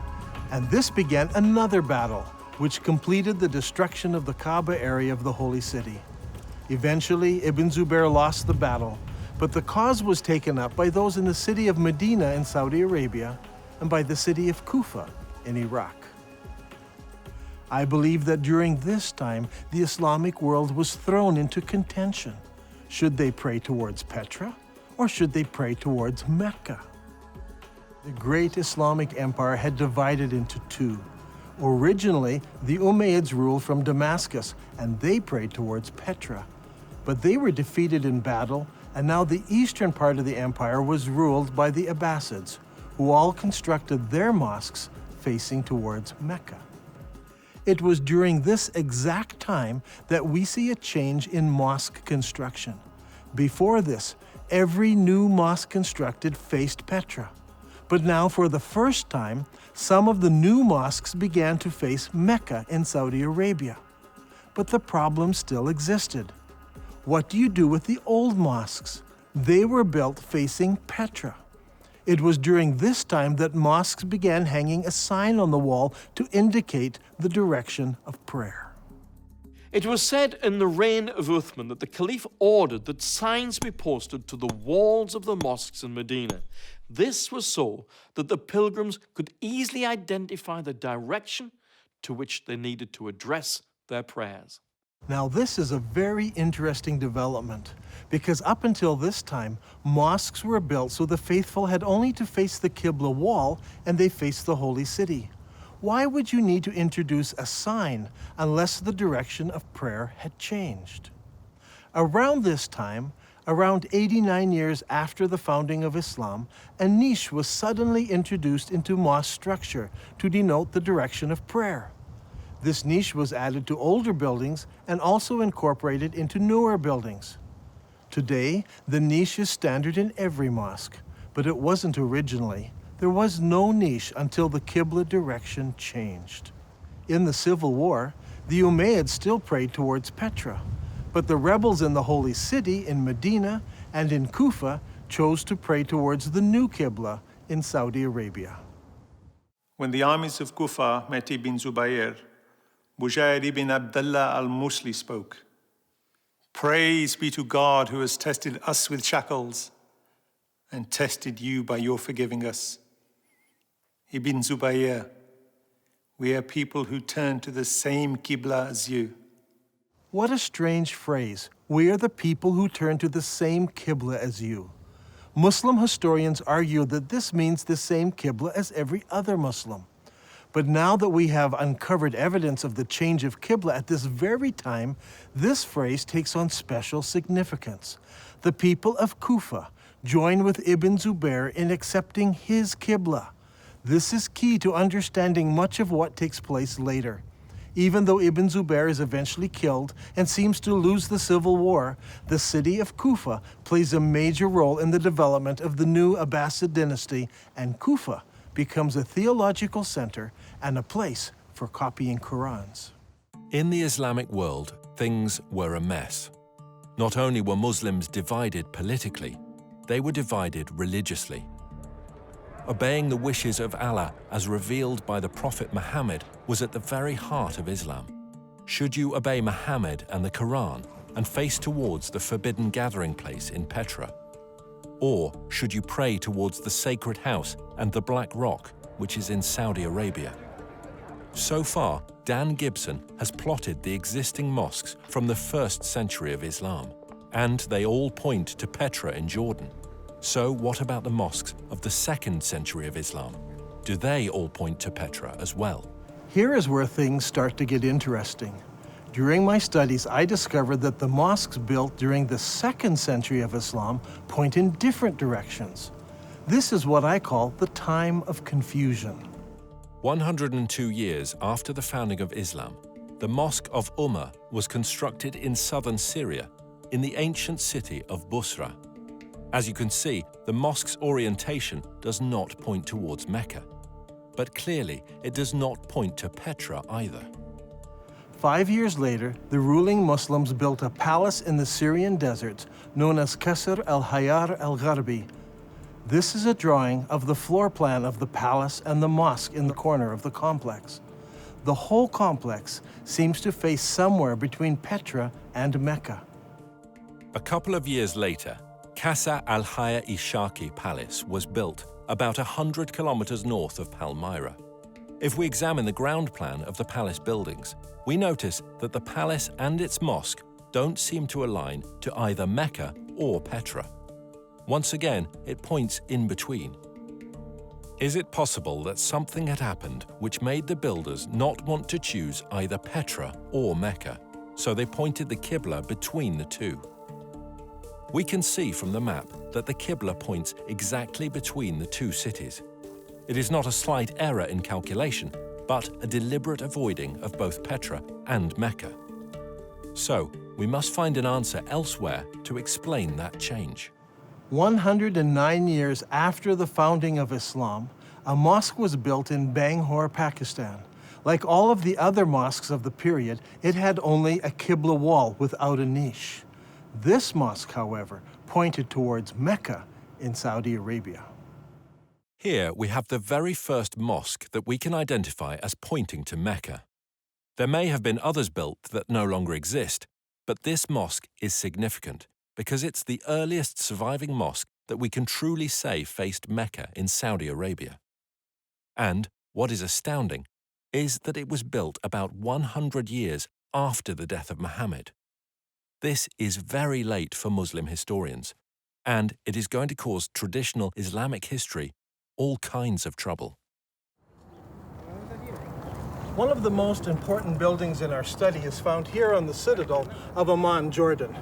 and this began another battle, which completed the destruction of the Kaaba area of the Holy City. Eventually, Ibn Zubair lost the battle, but the cause was taken up by those in the city of Medina in Saudi Arabia and by the city of Kufa in Iraq. I believe that during this time, the Islamic world was thrown into contention. Should they pray towards Petra, or should they pray towards Mecca? The great Islamic empire had divided into two. Originally, the Umayyads ruled from Damascus, and they prayed towards Petra. But they were defeated in battle, and now the eastern part of the empire was ruled by the Abbasids, who all constructed their mosques facing towards Mecca. It was during this exact time that we see a change in mosque construction. Before this, every new mosque constructed faced Petra. But now, for the first time, some of the new mosques began to face Mecca in Saudi Arabia. But the problem still existed. What do you do with the old mosques? They were built facing Petra. It was during this time that mosques began hanging a sign on the wall to indicate the direction of prayer. It was said in the reign of Uthman that the Caliph ordered that signs be posted to the walls of the mosques in Medina. This was so that the pilgrims could easily identify the direction to which they needed to address their prayers. Now, this is a very interesting development because up until this time, mosques were built so the faithful had only to face the Qibla wall and they faced the holy city. Why would you need to introduce a sign unless the direction of prayer had changed? Around this time, around 89 years after the founding of Islam, a niche was suddenly introduced into mosque structure to denote the direction of prayer. This niche was added to older buildings and also incorporated into newer buildings. Today, the niche is standard in every mosque, but it wasn't originally. There was no niche until the Qibla direction changed. In the Civil War, the Umayyads still prayed towards Petra, but the rebels in the Holy City in Medina and in Kufa chose to pray towards the new Qibla in Saudi Arabia. When the armies of Kufa met Ibn Zubayr, Bujair ibn Abdullah al-Musli spoke. Praise be to God who has tested us with shackles and tested you by your forgiving us. Ibn Zubayr, we are people who turn to the same Qibla as you. What a strange phrase. We are the people who turn to the same Qibla as you. Muslim historians argue that this means the same Qibla as every other Muslim. But now that we have uncovered evidence of the change of Qibla at this very time, this phrase takes on special significance. The people of Kufa join with Ibn Zubayr in accepting his Qibla. This is key to understanding much of what takes place later. Even though Ibn Zubayr is eventually killed and seems to lose the civil war, the city of Kufa plays a major role in the development of the new Abbasid dynasty, and Kufa becomes a theological center and a place for copying Qurans. In the Islamic world, things were a mess. Not only were Muslims divided politically, they were divided religiously. Obeying the wishes of Allah as revealed by the Prophet Muhammad was at the very heart of Islam. Should you obey Muhammad and the Quran and face towards the forbidden gathering place in Petra? Or should you pray towards the sacred house and the Black Rock, which is in Saudi Arabia? So far, Dan Gibson has plotted the existing mosques from the 1st century of Islam, and they all point to Petra in Jordan. So what about the mosques of the 2nd century of Islam? Do they all point to Petra as well? Here is where things start to get interesting. During my studies, I discovered that the mosques built during the 2nd century of Islam point in different directions. This is what I call the time of confusion. 102 years after the founding of Islam, the Mosque of Ummah was constructed in southern Syria, in the ancient city of Busra. As you can see, the mosque's orientation does not point towards Mecca. But clearly, it does not point to Petra either. 5 years later, the ruling Muslims built a palace in the Syrian deserts known as Qasr al-Hayar al-Gharbi. This is a drawing of the floor plan of the palace and the mosque in the corner of the complex. The whole complex seems to face somewhere between Petra and Mecca. A couple of years later, Qasr al-Hayar-i-Shaki Palace was built about 100 kilometers north of Palmyra. If we examine the ground plan of the palace buildings, we notice that the palace and its mosque don't seem to align to either Mecca or Petra. Once again, it points in between. Is it possible that something had happened which made the builders not want to choose either Petra or Mecca, so they pointed the Qibla between the two? We can see from the map that the Qibla points exactly between the two cities. It is not a slight error in calculation, but a deliberate avoiding of both Petra and Mecca. So, we must find an answer elsewhere to explain that change. 109 years after the founding of Islam, a mosque was built in Bangalore, Pakistan. Like all of the other mosques of the period, it had only a Qibla wall without a niche. This mosque, however, pointed towards Mecca in Saudi Arabia. Here we have the very first mosque that we can identify as pointing to Mecca. There may have been others built that no longer exist, but this mosque is significant because it's the earliest surviving mosque that we can truly say faced Mecca in Saudi Arabia. And, what is astounding, is that it was built about 100 years after the death of Muhammad. This is very late for Muslim historians, and it is going to cause traditional Islamic history all kinds of trouble. One of the most important buildings in our study is found here on the citadel of Amman, Jordan.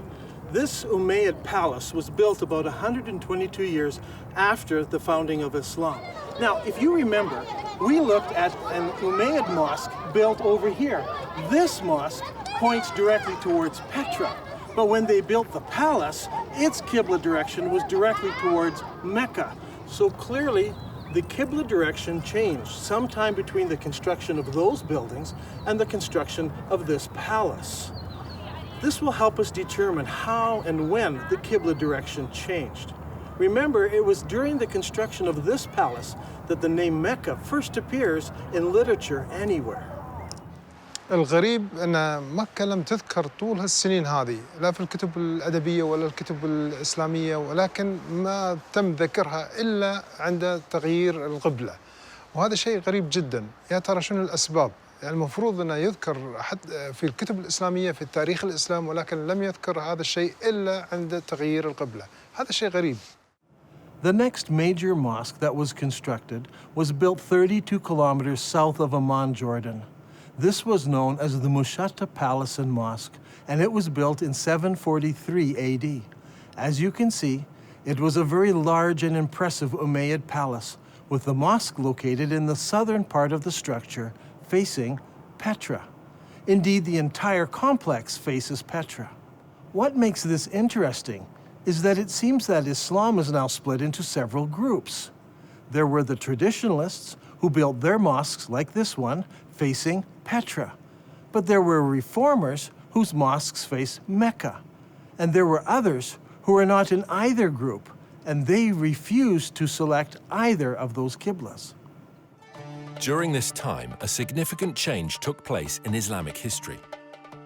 This Umayyad palace was built about 122 years after the founding of Islam. Now, if you remember, we looked at an Umayyad mosque built over here. This mosque points directly towards Petra, but when they built the palace, its Qibla direction was directly towards Mecca. So clearly, the Qibla direction changed sometime between the construction of those buildings and the construction of this palace. This will help us determine how and when the Qibla direction changed. Remember, it was during the construction of this palace that the name Mecca first appears in literature anywhere. الغريب أن مكة لم تذكر طول هالسنين هذه لا في الكتب الأدبية ولا الكتب الإسلامية، ولكن ما تم ذكرها إلا عند تغيير القبلة، وهذا شيء غريب جدا. يا ترى شنو الأسباب؟ يعني المفروض أنه يذكر في الكتب الإسلامية في تاريخ الإسلام، ولكن لم يذكر هذا الشيء إلا عند تغيير القبلة. هذا شيء غريب. The next major mosque that was constructed was built 32 kilometers south of Amman, Jordan. This was known as the Mushatta Palace and Mosque, and it was built in 743 AD. As you can see, it was a very large and impressive Umayyad palace, with the mosque located in the southern part of the structure, facing Petra. Indeed, the entire complex faces Petra. What makes this interesting is that it seems that Islam is now split into several groups. There were the traditionalists, who built their mosques like this one, facing Petra. But there were reformers whose mosques face Mecca. And there were others who were not in either group, and they refused to select either of those Qiblas. During this time, a significant change took place in Islamic history.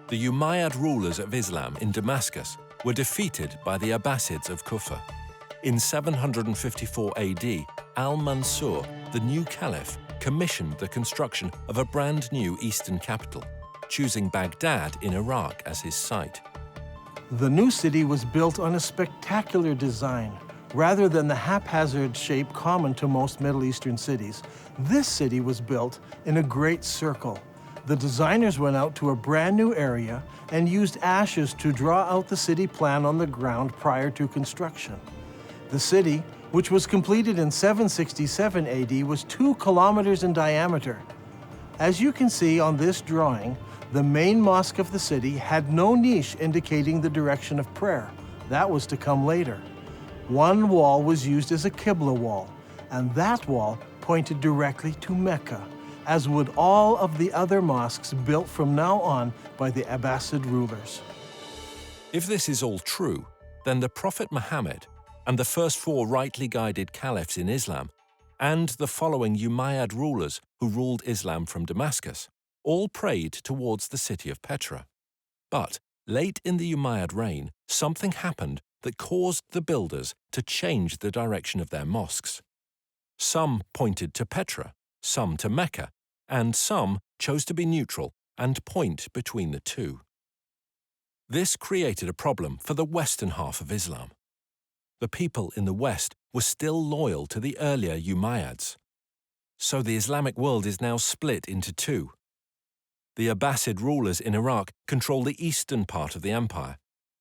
The Umayyad rulers of Islam in Damascus were defeated by the Abbasids of Kufa. In 754 AD, Al-Mansur, the new caliph, commissioned the construction of a brand new eastern capital, choosing Baghdad in Iraq as his site. The new city was built on a spectacular design. Rather than the haphazard shape common to most Middle Eastern cities, this city was built in a great circle. The designers went out to a brand new area and used ashes to draw out the city plan on the ground prior to construction. The city, which was completed in 767 AD, was 2 kilometers in diameter. As you can see on this drawing, the main mosque of the city had no niche indicating the direction of prayer. That was to come later. One wall was used as a Qibla wall, and that wall pointed directly to Mecca, as would all of the other mosques built from now on by the Abbasid rulers. If this is all true, then the Prophet Muhammad and the first 4 rightly guided caliphs in Islam, and the following Umayyad rulers who ruled Islam from Damascus, all prayed towards the city of Petra. But late in the Umayyad reign, something happened that caused the builders to change the direction of their mosques. Some pointed to Petra, some to Mecca, and some chose to be neutral and point between the two. This created a problem for the western half of Islam. The people in the West were still loyal to the earlier Umayyads, So the Islamic world is now split into two. The Abbasid rulers in Iraq control the eastern part of the empire,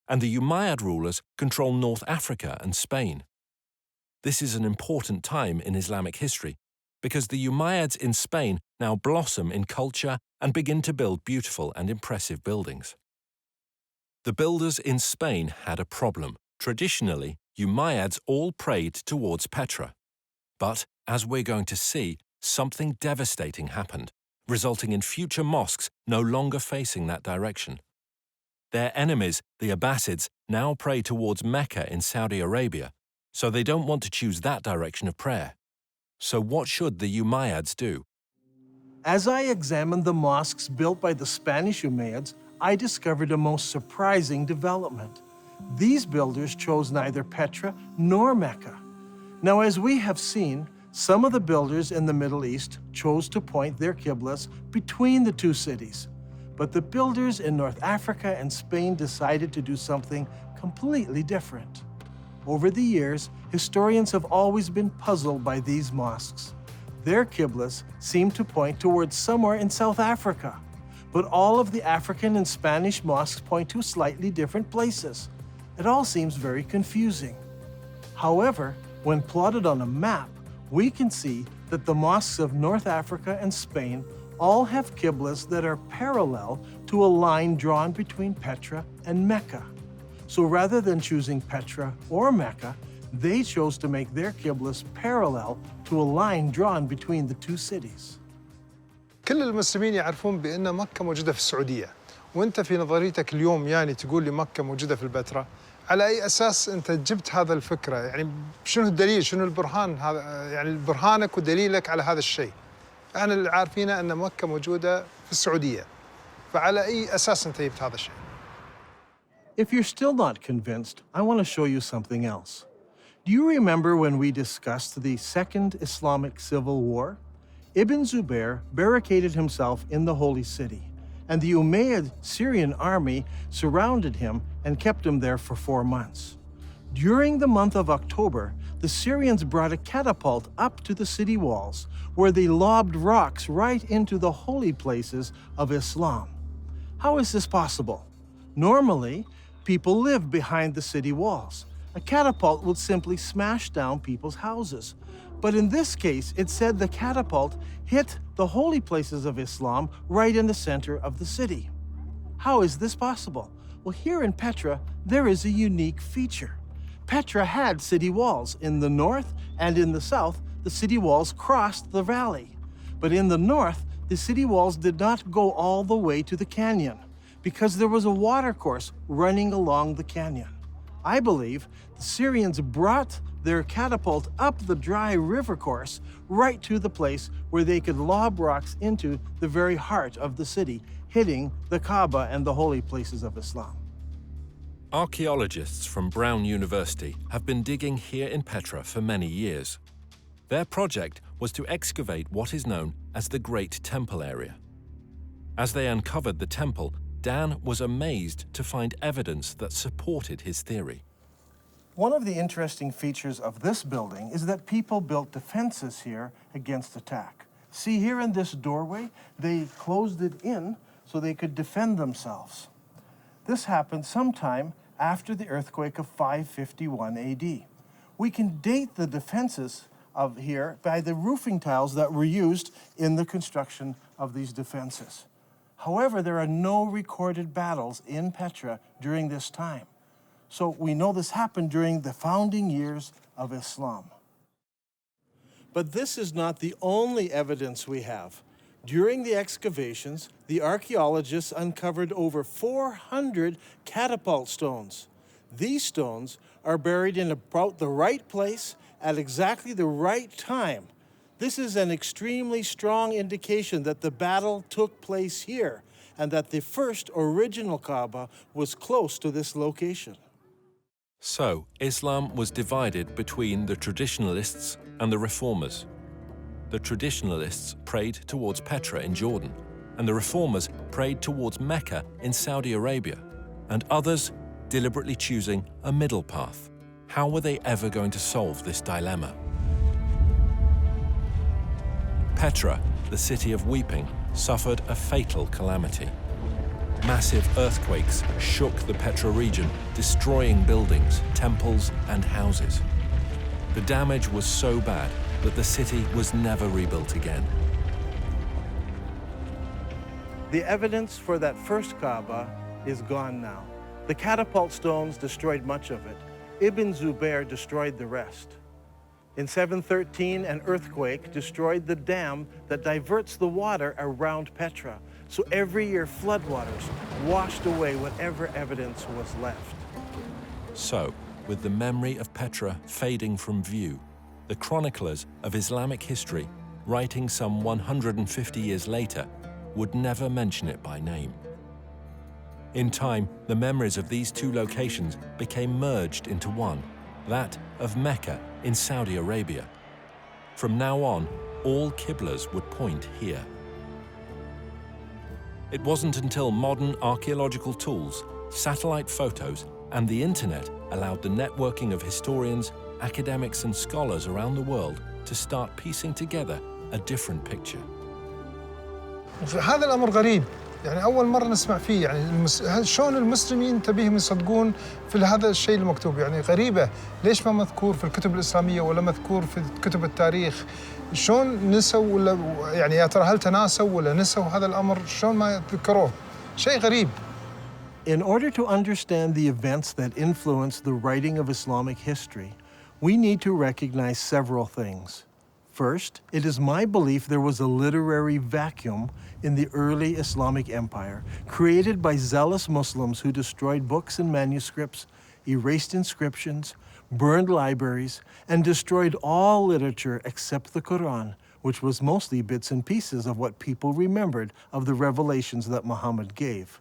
and the Umayyad rulers control North Africa and Spain. This is an important time in Islamic history because the Umayyads in Spain now blossom in culture and begin to build beautiful and impressive buildings. The builders in Spain had a problem. Traditionally, Umayyads all prayed towards Petra. But, as we're going to see, something devastating happened, resulting in future mosques no longer facing that direction. Their enemies, the Abbasids, now pray towards Mecca in Saudi Arabia, so they don't want to choose that direction of prayer. So what should the Umayyads do? As I examined the mosques built by the Spanish Umayyads, I discovered a most surprising development. These builders chose neither Petra nor Mecca. Now, as we have seen, some of the builders in the Middle East chose to point their Qiblas between the two cities. But the builders in North Africa and Spain decided to do something completely different. Over the years, historians have always been puzzled by these mosques. Their Qiblas seem to point towards somewhere in South Africa, but all of the African and Spanish mosques point to slightly different places. It all seems very confusing. However, when plotted on a map, we can see that the mosques of North Africa and Spain all have Qiblas that are parallel to a line drawn between Petra and Mecca. So rather than choosing Petra or Mecca, they chose to make their Qiblas parallel to a line drawn between the two cities. كل المسلمين يعرفون بأن مكة موجودة في السعودية، وأنت في نظريتك اليوم يعني تقول لي مكة موجودة في البتراء، على أي أساس أنت جبت هذا الفكرة؟ يعني شنو الدليل؟ شنو البرهان هذا؟ يعني برهانك ودليلك على هذا الشيء؟ احنا اللي عارفينه أن مكة موجودة في السعودية، فعلى أي أساس أنت جبت هذا الشيء؟ If you're still not convinced, I want to show you something else. Do you remember when we discussed the Second Islamic Civil War? Ibn Zubair barricaded himself in the Holy City, and the Umayyad Syrian army surrounded him and kept him there for 4 months. During the month of October, the Syrians brought a catapult up to the city walls, where they lobbed rocks right into the holy places of Islam. How is this possible? Normally, people live behind the city walls. A catapult would simply smash down people's houses. But in this case, it said the catapult hit the holy places of Islam right in the center of the city. How is this possible? Well, here in Petra, there is a unique feature. Petra had city walls. In the north and in the south, the city walls crossed the valley. But in the north, the city walls did not go all the way to the canyon because there was a watercourse running along the canyon. I believe the Syrians brought their catapult up the dry river course right to the place where they could lob rocks into the very heart of the city, hitting the Kaaba and the holy places of Islam. Archaeologists from Brown University have been digging here in Petra for many years. Their project was to excavate what is known as the Great Temple area. As they uncovered the temple, Dan was amazed to find evidence that supported his theory. One of the interesting features of this building is that people built defenses here against attack. See, here in this doorway, they closed it in so they could defend themselves. This happened sometime after the earthquake of 551 AD. We can date the defenses of here by the roofing tiles that were used in the construction of these defenses. However, there are no recorded battles in Petra during this time. So we know this happened during the founding years of Islam. But this is not the only evidence we have. During the excavations, the archaeologists uncovered over 400 catapult stones. These stones are buried in about the right place at exactly the right time. This is an extremely strong indication that the battle took place here and that the first original Kaaba was close to this location. So, Islam was divided between the traditionalists and the reformers. The traditionalists prayed towards Petra in Jordan, and the reformers prayed towards Mecca in Saudi Arabia, and others deliberately choosing a middle path. How were they ever going to solve this dilemma? Petra, the city of weeping, suffered a fatal calamity. Massive earthquakes shook the Petra region, destroying buildings, temples, and houses. The damage was so bad that the city was never rebuilt again. The evidence for that first Kaaba is gone now. The catapult stones destroyed much of it. Ibn Zubayr destroyed the rest. In 713, an earthquake destroyed the dam that diverts the water around Petra. So every year, floodwaters washed away whatever evidence was left. So, with the memory of Petra fading from view, the chroniclers of Islamic history, writing some 150 years later, would never mention it by name. In time, the memories of these two locations became merged into one, that of Mecca in Saudi Arabia. From now on, all Qiblas would point here. It wasn't until modern archaeological tools, satellite photos, and the internet allowed the networking of historians, academics, and scholars around the world to start piecing together a different picture. هذا الأمر غريب، يعني أول مرة نسمع فيه، يعني شلون المسلمين تبيهم يصدقون في هذا الشيء المكتوب، يعني غريبة، ليش ما مذكور في الكتب الإسلامية ولا مذكور في كتب التاريخ؟ شلون نسوا ولا يعني يا ترى هل تناسوا ولا نسوا هذا الأمر؟ شلون ما ذكروه؟ شيء غريب. In order to understand the events that influenced the writing of Islamic history, we need to recognize several things. First, it is my belief there was a literary vacuum in the early Islamic empire, created by zealous Muslims who destroyed books and manuscripts, erased inscriptions, burned libraries, and destroyed all literature except the Quran, which was mostly bits and pieces of what people remembered of the revelations that Muhammad gave.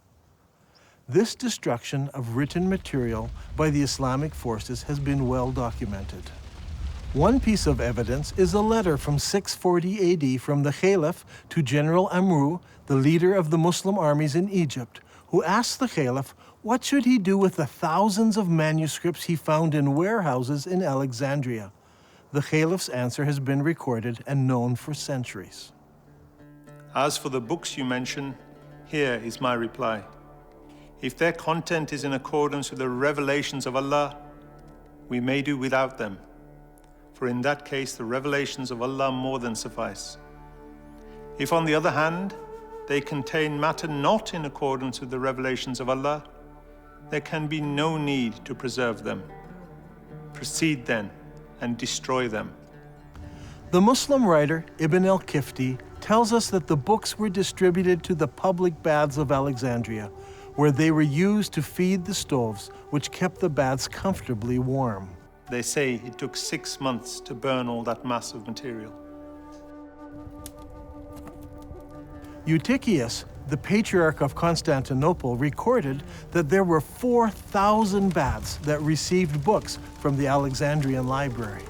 This destruction of written material by the Islamic forces has been well documented. One piece of evidence is a letter from 640 AD from the Caliph to General Amru, the leader of the Muslim armies in Egypt, who asked the Caliph what should he do with the thousands of manuscripts he found in warehouses in Alexandria. The Caliph's answer has been recorded and known for centuries. As for the books you mention, here is my reply. If their content is in accordance with the revelations of Allah, we may do without them. For in that case, the revelations of Allah more than suffice. If, on the other hand, they contain matter not in accordance with the revelations of Allah, there can be no need to preserve them. Proceed then and destroy them. The Muslim writer Ibn al-Kifti tells us that the books were distributed to the public baths of Alexandria, where they were used to feed the stoves, which kept the baths comfortably warm. They say it took 6 months to burn all that mass of material. Eutychius, the Patriarch of Constantinople, recorded that there were 4,000 baths that received books from the Alexandrian library.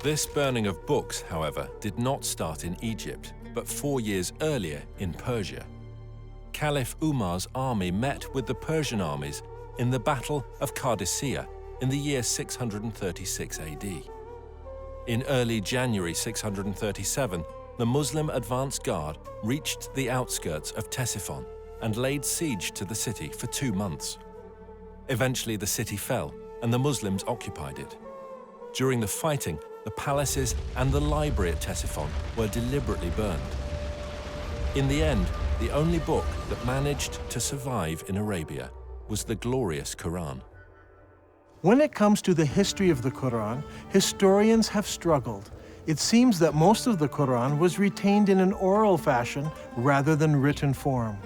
This burning of books, however, did not start in Egypt, but 4 years earlier in Persia. Caliph Umar's army met with the Persian armies in the Battle of Qadisiyah in the year 636 AD. In early January 637, the Muslim advance guard reached the outskirts of Ctesiphon and laid siege to the city for 2 months. Eventually, the city fell and the Muslims occupied it. During the fighting, the palaces and the library at Ctesiphon were deliberately burned. In the end, the only book that managed to survive in Arabia was the glorious Quran. When it comes to the history of the Quran, historians have struggled. It seems that most of the Quran was retained in an oral fashion rather than written form.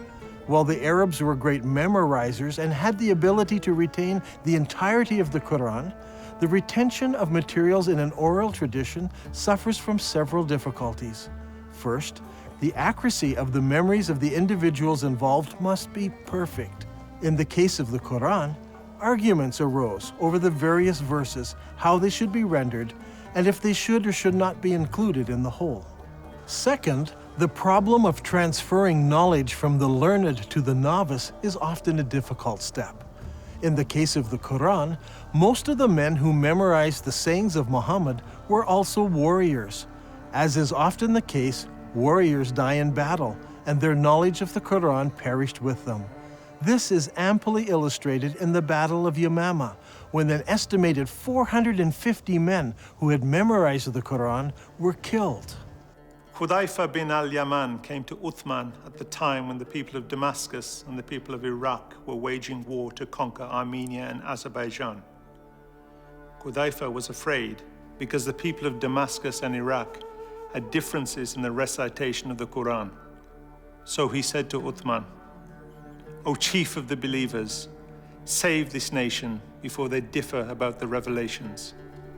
While the Arabs were great memorizers and had the ability to retain the entirety of the Quran, the retention of materials in an oral tradition suffers from several difficulties. First, the accuracy of the memories of the individuals involved must be perfect. In the case of the Quran, arguments arose over the various verses, how they should be rendered, and if they should or should not be included in the whole. Second, the problem of transferring knowledge from the learned to the novice is often a difficult step. In the case of the Quran, most of the men who memorized the sayings of Muhammad were also warriors. As is often the case, Warriors die in battle, and their knowledge of the Quran perished with them. This is amply illustrated in the Battle of Yamama, when an estimated 450 men who had memorized the Quran were killed. Hudayfa bin al-Yaman came to Uthman at the time when the people of Damascus and the people of Iraq were waging war to conquer Armenia and Azerbaijan. Hudayfa was afraid because the people of Damascus and Iraq had differences in the recitation of the Quran. So he said to Uthman, "O chief of the believers, save this nation before they differ about the revelations."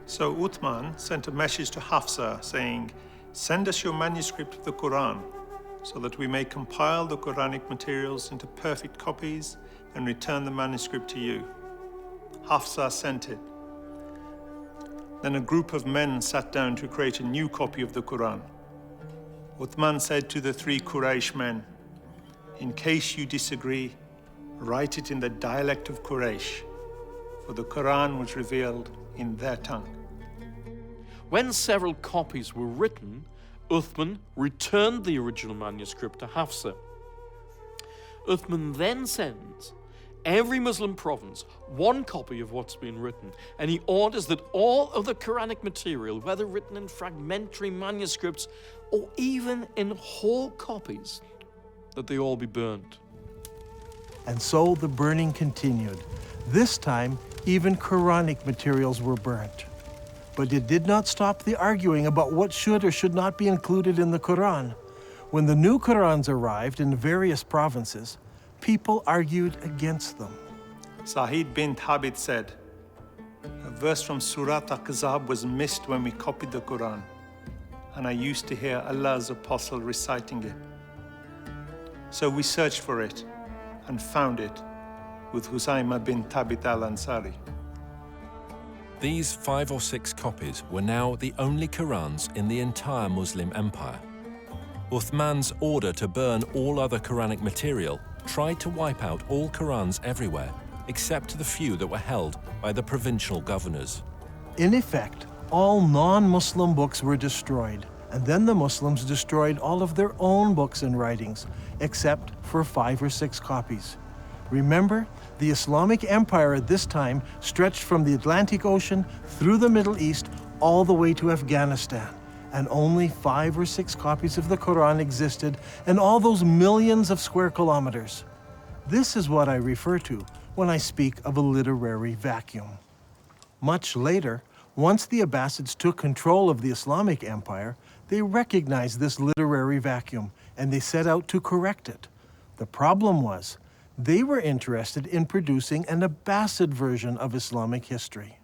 So Uthman sent a message to Hafsa saying, "Send us your manuscript of the Quran so that we may compile the Quranic materials into perfect copies and return the manuscript to you." Hafsa sent it. Then a group of men sat down to create a new copy of the Quran. Uthman said to the 3 Quraysh men, "In case you disagree, write it in the dialect of Quraysh, for the Quran was revealed in their tongue." When several copies were written, Uthman returned the original manuscript to Hafsa. Uthman then sends every Muslim province one copy of what's been written, and he orders that all of the Quranic material, whether written in fragmentary manuscripts or even in whole copies, that they all be burned. And so the burning continued. This time, even Quranic materials were burnt. But it did not stop the arguing about what should or should not be included in the Quran. When the new Qurans arrived in various provinces, people argued against them. Sa'id bin Thabit said, "A verse from Surat Al-Ahzab was missed when we copied the Quran, and I used to hear Allah's apostle reciting it. So we searched for it and found it with Husayma bin Thabit al-Ansari." These 5 or 6 copies were now the only Qurans in the entire Muslim empire. Uthman's order to burn all other Quranic material tried to wipe out all Qurans everywhere, except the few that were held by the provincial governors. In effect, all non-Muslim books were destroyed, and then the Muslims destroyed all of their own books and writings, except for 5 or 6 copies. Remember, the Islamic Empire at this time stretched from the Atlantic Ocean through the Middle East all the way to Afghanistan, and only 5 or 6 copies of the Quran existed in all those millions of square kilometers. This is what I refer to when I speak of a literary vacuum. Much later, once the Abbasids took control of the Islamic Empire, they recognized this literary vacuum and they set out to correct it. The problem was, they were interested in producing an Abbasid version of Islamic history.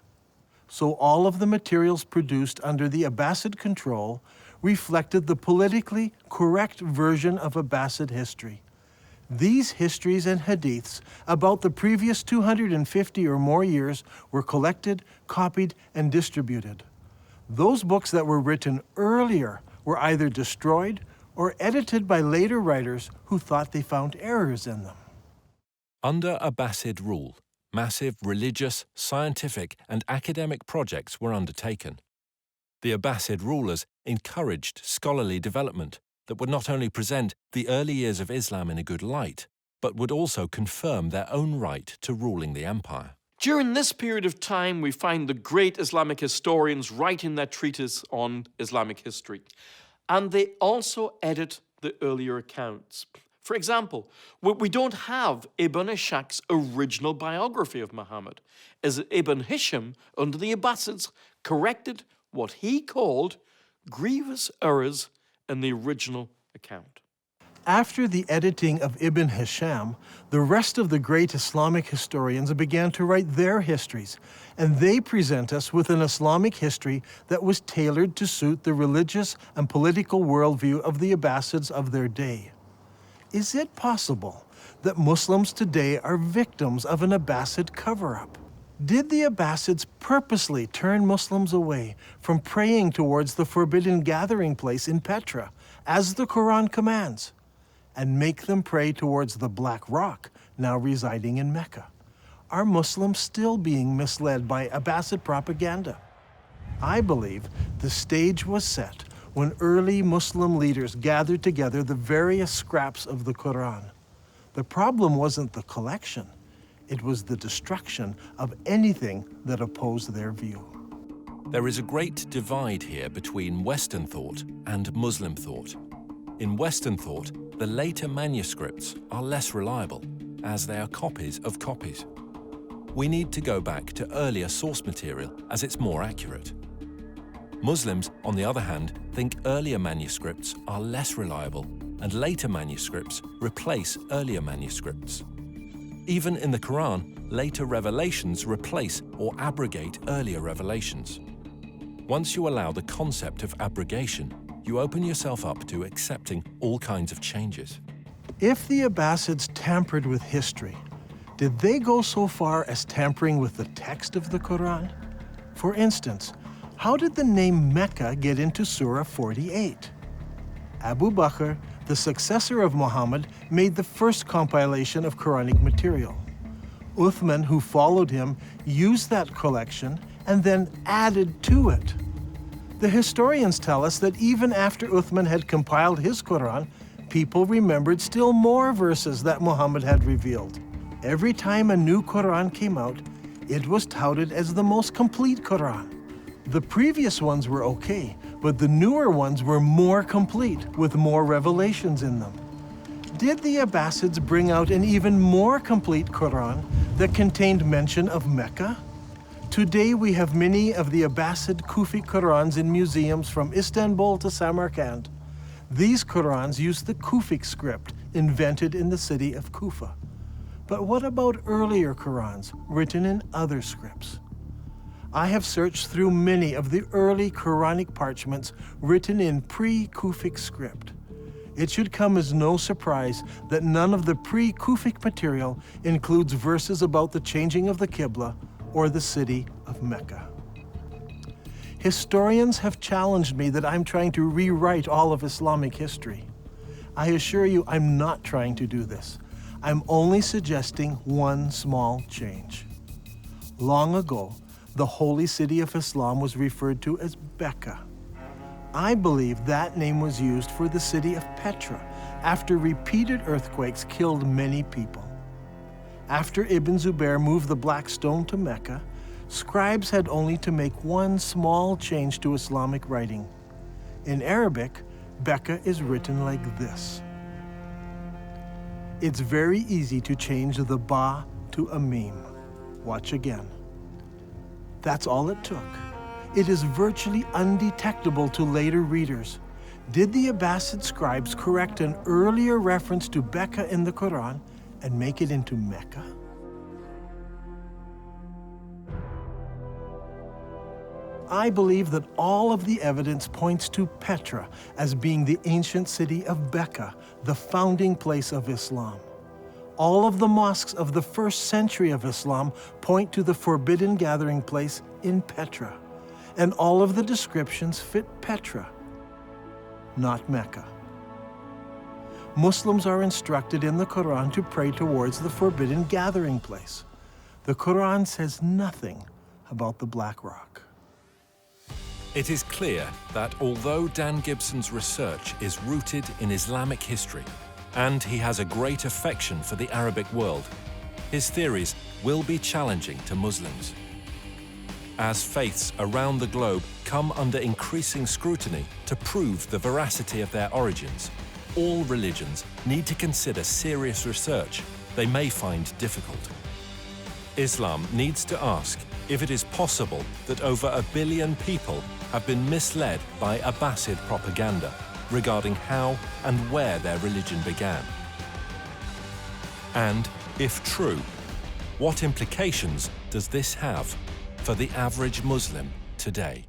So all of the materials produced under the Abbasid control reflected the politically correct version of Abbasid history. These histories and hadiths about the previous 250 or more years were collected, copied, and distributed. Those books that were written earlier were either destroyed or edited by later writers who thought they found errors in them. Under Abbasid rule, massive religious, scientific, and academic projects were undertaken. The Abbasid rulers encouraged scholarly development that would not only present the early years of Islam in a good light, but would also confirm their own right to ruling the empire. During this period of time, we find the great Islamic historians writing their treatise on Islamic history, and they also edit the earlier accounts. For example, we don't have Ibn Ishaq's original biography of Muhammad, as Ibn Hisham, under the Abbasids, corrected what he called grievous errors in the original account. After the editing of Ibn Hisham, the rest of the great Islamic historians began to write their histories, and they present us with an Islamic history that was tailored to suit the religious and political worldview of the Abbasids of their day. Is it possible that Muslims today are victims of an Abbasid cover-up? Did the Abbasids purposely turn Muslims away from praying towards the forbidden gathering place in Petra, as the Quran commands, and make them pray towards the Black Rock, now residing in Mecca? Are Muslims still being misled by Abbasid propaganda? I believe the stage was set when early Muslim leaders gathered together the various scraps of the Quran. The problem wasn't the collection, it was the destruction of anything that opposed their view. There is a great divide here between Western thought and Muslim thought. In Western thought, the later manuscripts are less reliable, as they are copies of copies. We need to go back to earlier source material, as it's more accurate. Muslims, on the other hand, think earlier manuscripts are less reliable, and later manuscripts replace earlier manuscripts. Even in the Quran, later revelations replace or abrogate earlier revelations. Once you allow the concept of abrogation, you open yourself up to accepting all kinds of changes. If the Abbasids tampered with history, did they go so far as tampering with the text of the Quran? For instance, how did the name Mecca get into Surah 48? Abu Bakr, the successor of Muhammad, made the first compilation of Quranic material. Uthman, who followed him, used that collection and then added to it. The historians tell us that even after Uthman had compiled his Quran, people remembered still more verses that Muhammad had revealed. Every time a new Quran came out, it was touted as the most complete Quran. The previous ones were okay, but the newer ones were more complete, with more revelations in them. Did the Abbasids bring out an even more complete Quran that contained mention of Mecca? Today we have many of the Abbasid Kufi Qurans in museums from Istanbul to Samarkand. These Qurans use the Kufic script, invented in the city of Kufa. But what about earlier Qurans, written in other scripts? I have searched through many of the early Quranic parchments written in pre-Kufic script. It should come as no surprise that none of the pre-Kufic material includes verses about the changing of the Qibla or the city of Mecca. Historians have challenged me that I'm trying to rewrite all of Islamic history. I assure you I'm not trying to do this. I'm only suggesting one small change. Long ago, the holy city of Islam was referred to as Mecca. I believe that name was used for the city of Petra after repeated earthquakes killed many people. After Ibn Zubair moved the Black Stone to Mecca, scribes had only to make one small change to Islamic writing. In Arabic, Mecca is written like this. It's very easy to change the ba to a meme. Watch again. That's all it took. It is virtually undetectable to later readers. Did the Abbasid scribes correct an earlier reference to Mecca in the Quran and make it into Mecca? I believe that all of the evidence points to Petra as being the ancient city of Mecca, the founding place of Islam. All of the mosques of the first century of Islam point to the forbidden gathering place in Petra, and all of the descriptions fit Petra, not Mecca. Muslims are instructed in the Quran to pray towards the forbidden gathering place. The Quran says nothing about the Black Rock. It is clear that although Dan Gibson's research is rooted in Islamic history, and he has a great affection for the Arabic world, his theories will be challenging to Muslims. As faiths around the globe come under increasing scrutiny to prove the veracity of their origins, all religions need to consider serious research they may find difficult. Islam needs to ask if it is possible that over 1 billion people have been misled by Abbasid propaganda regarding how and where their religion began. And, if true, what implications does this have for the average Muslim today?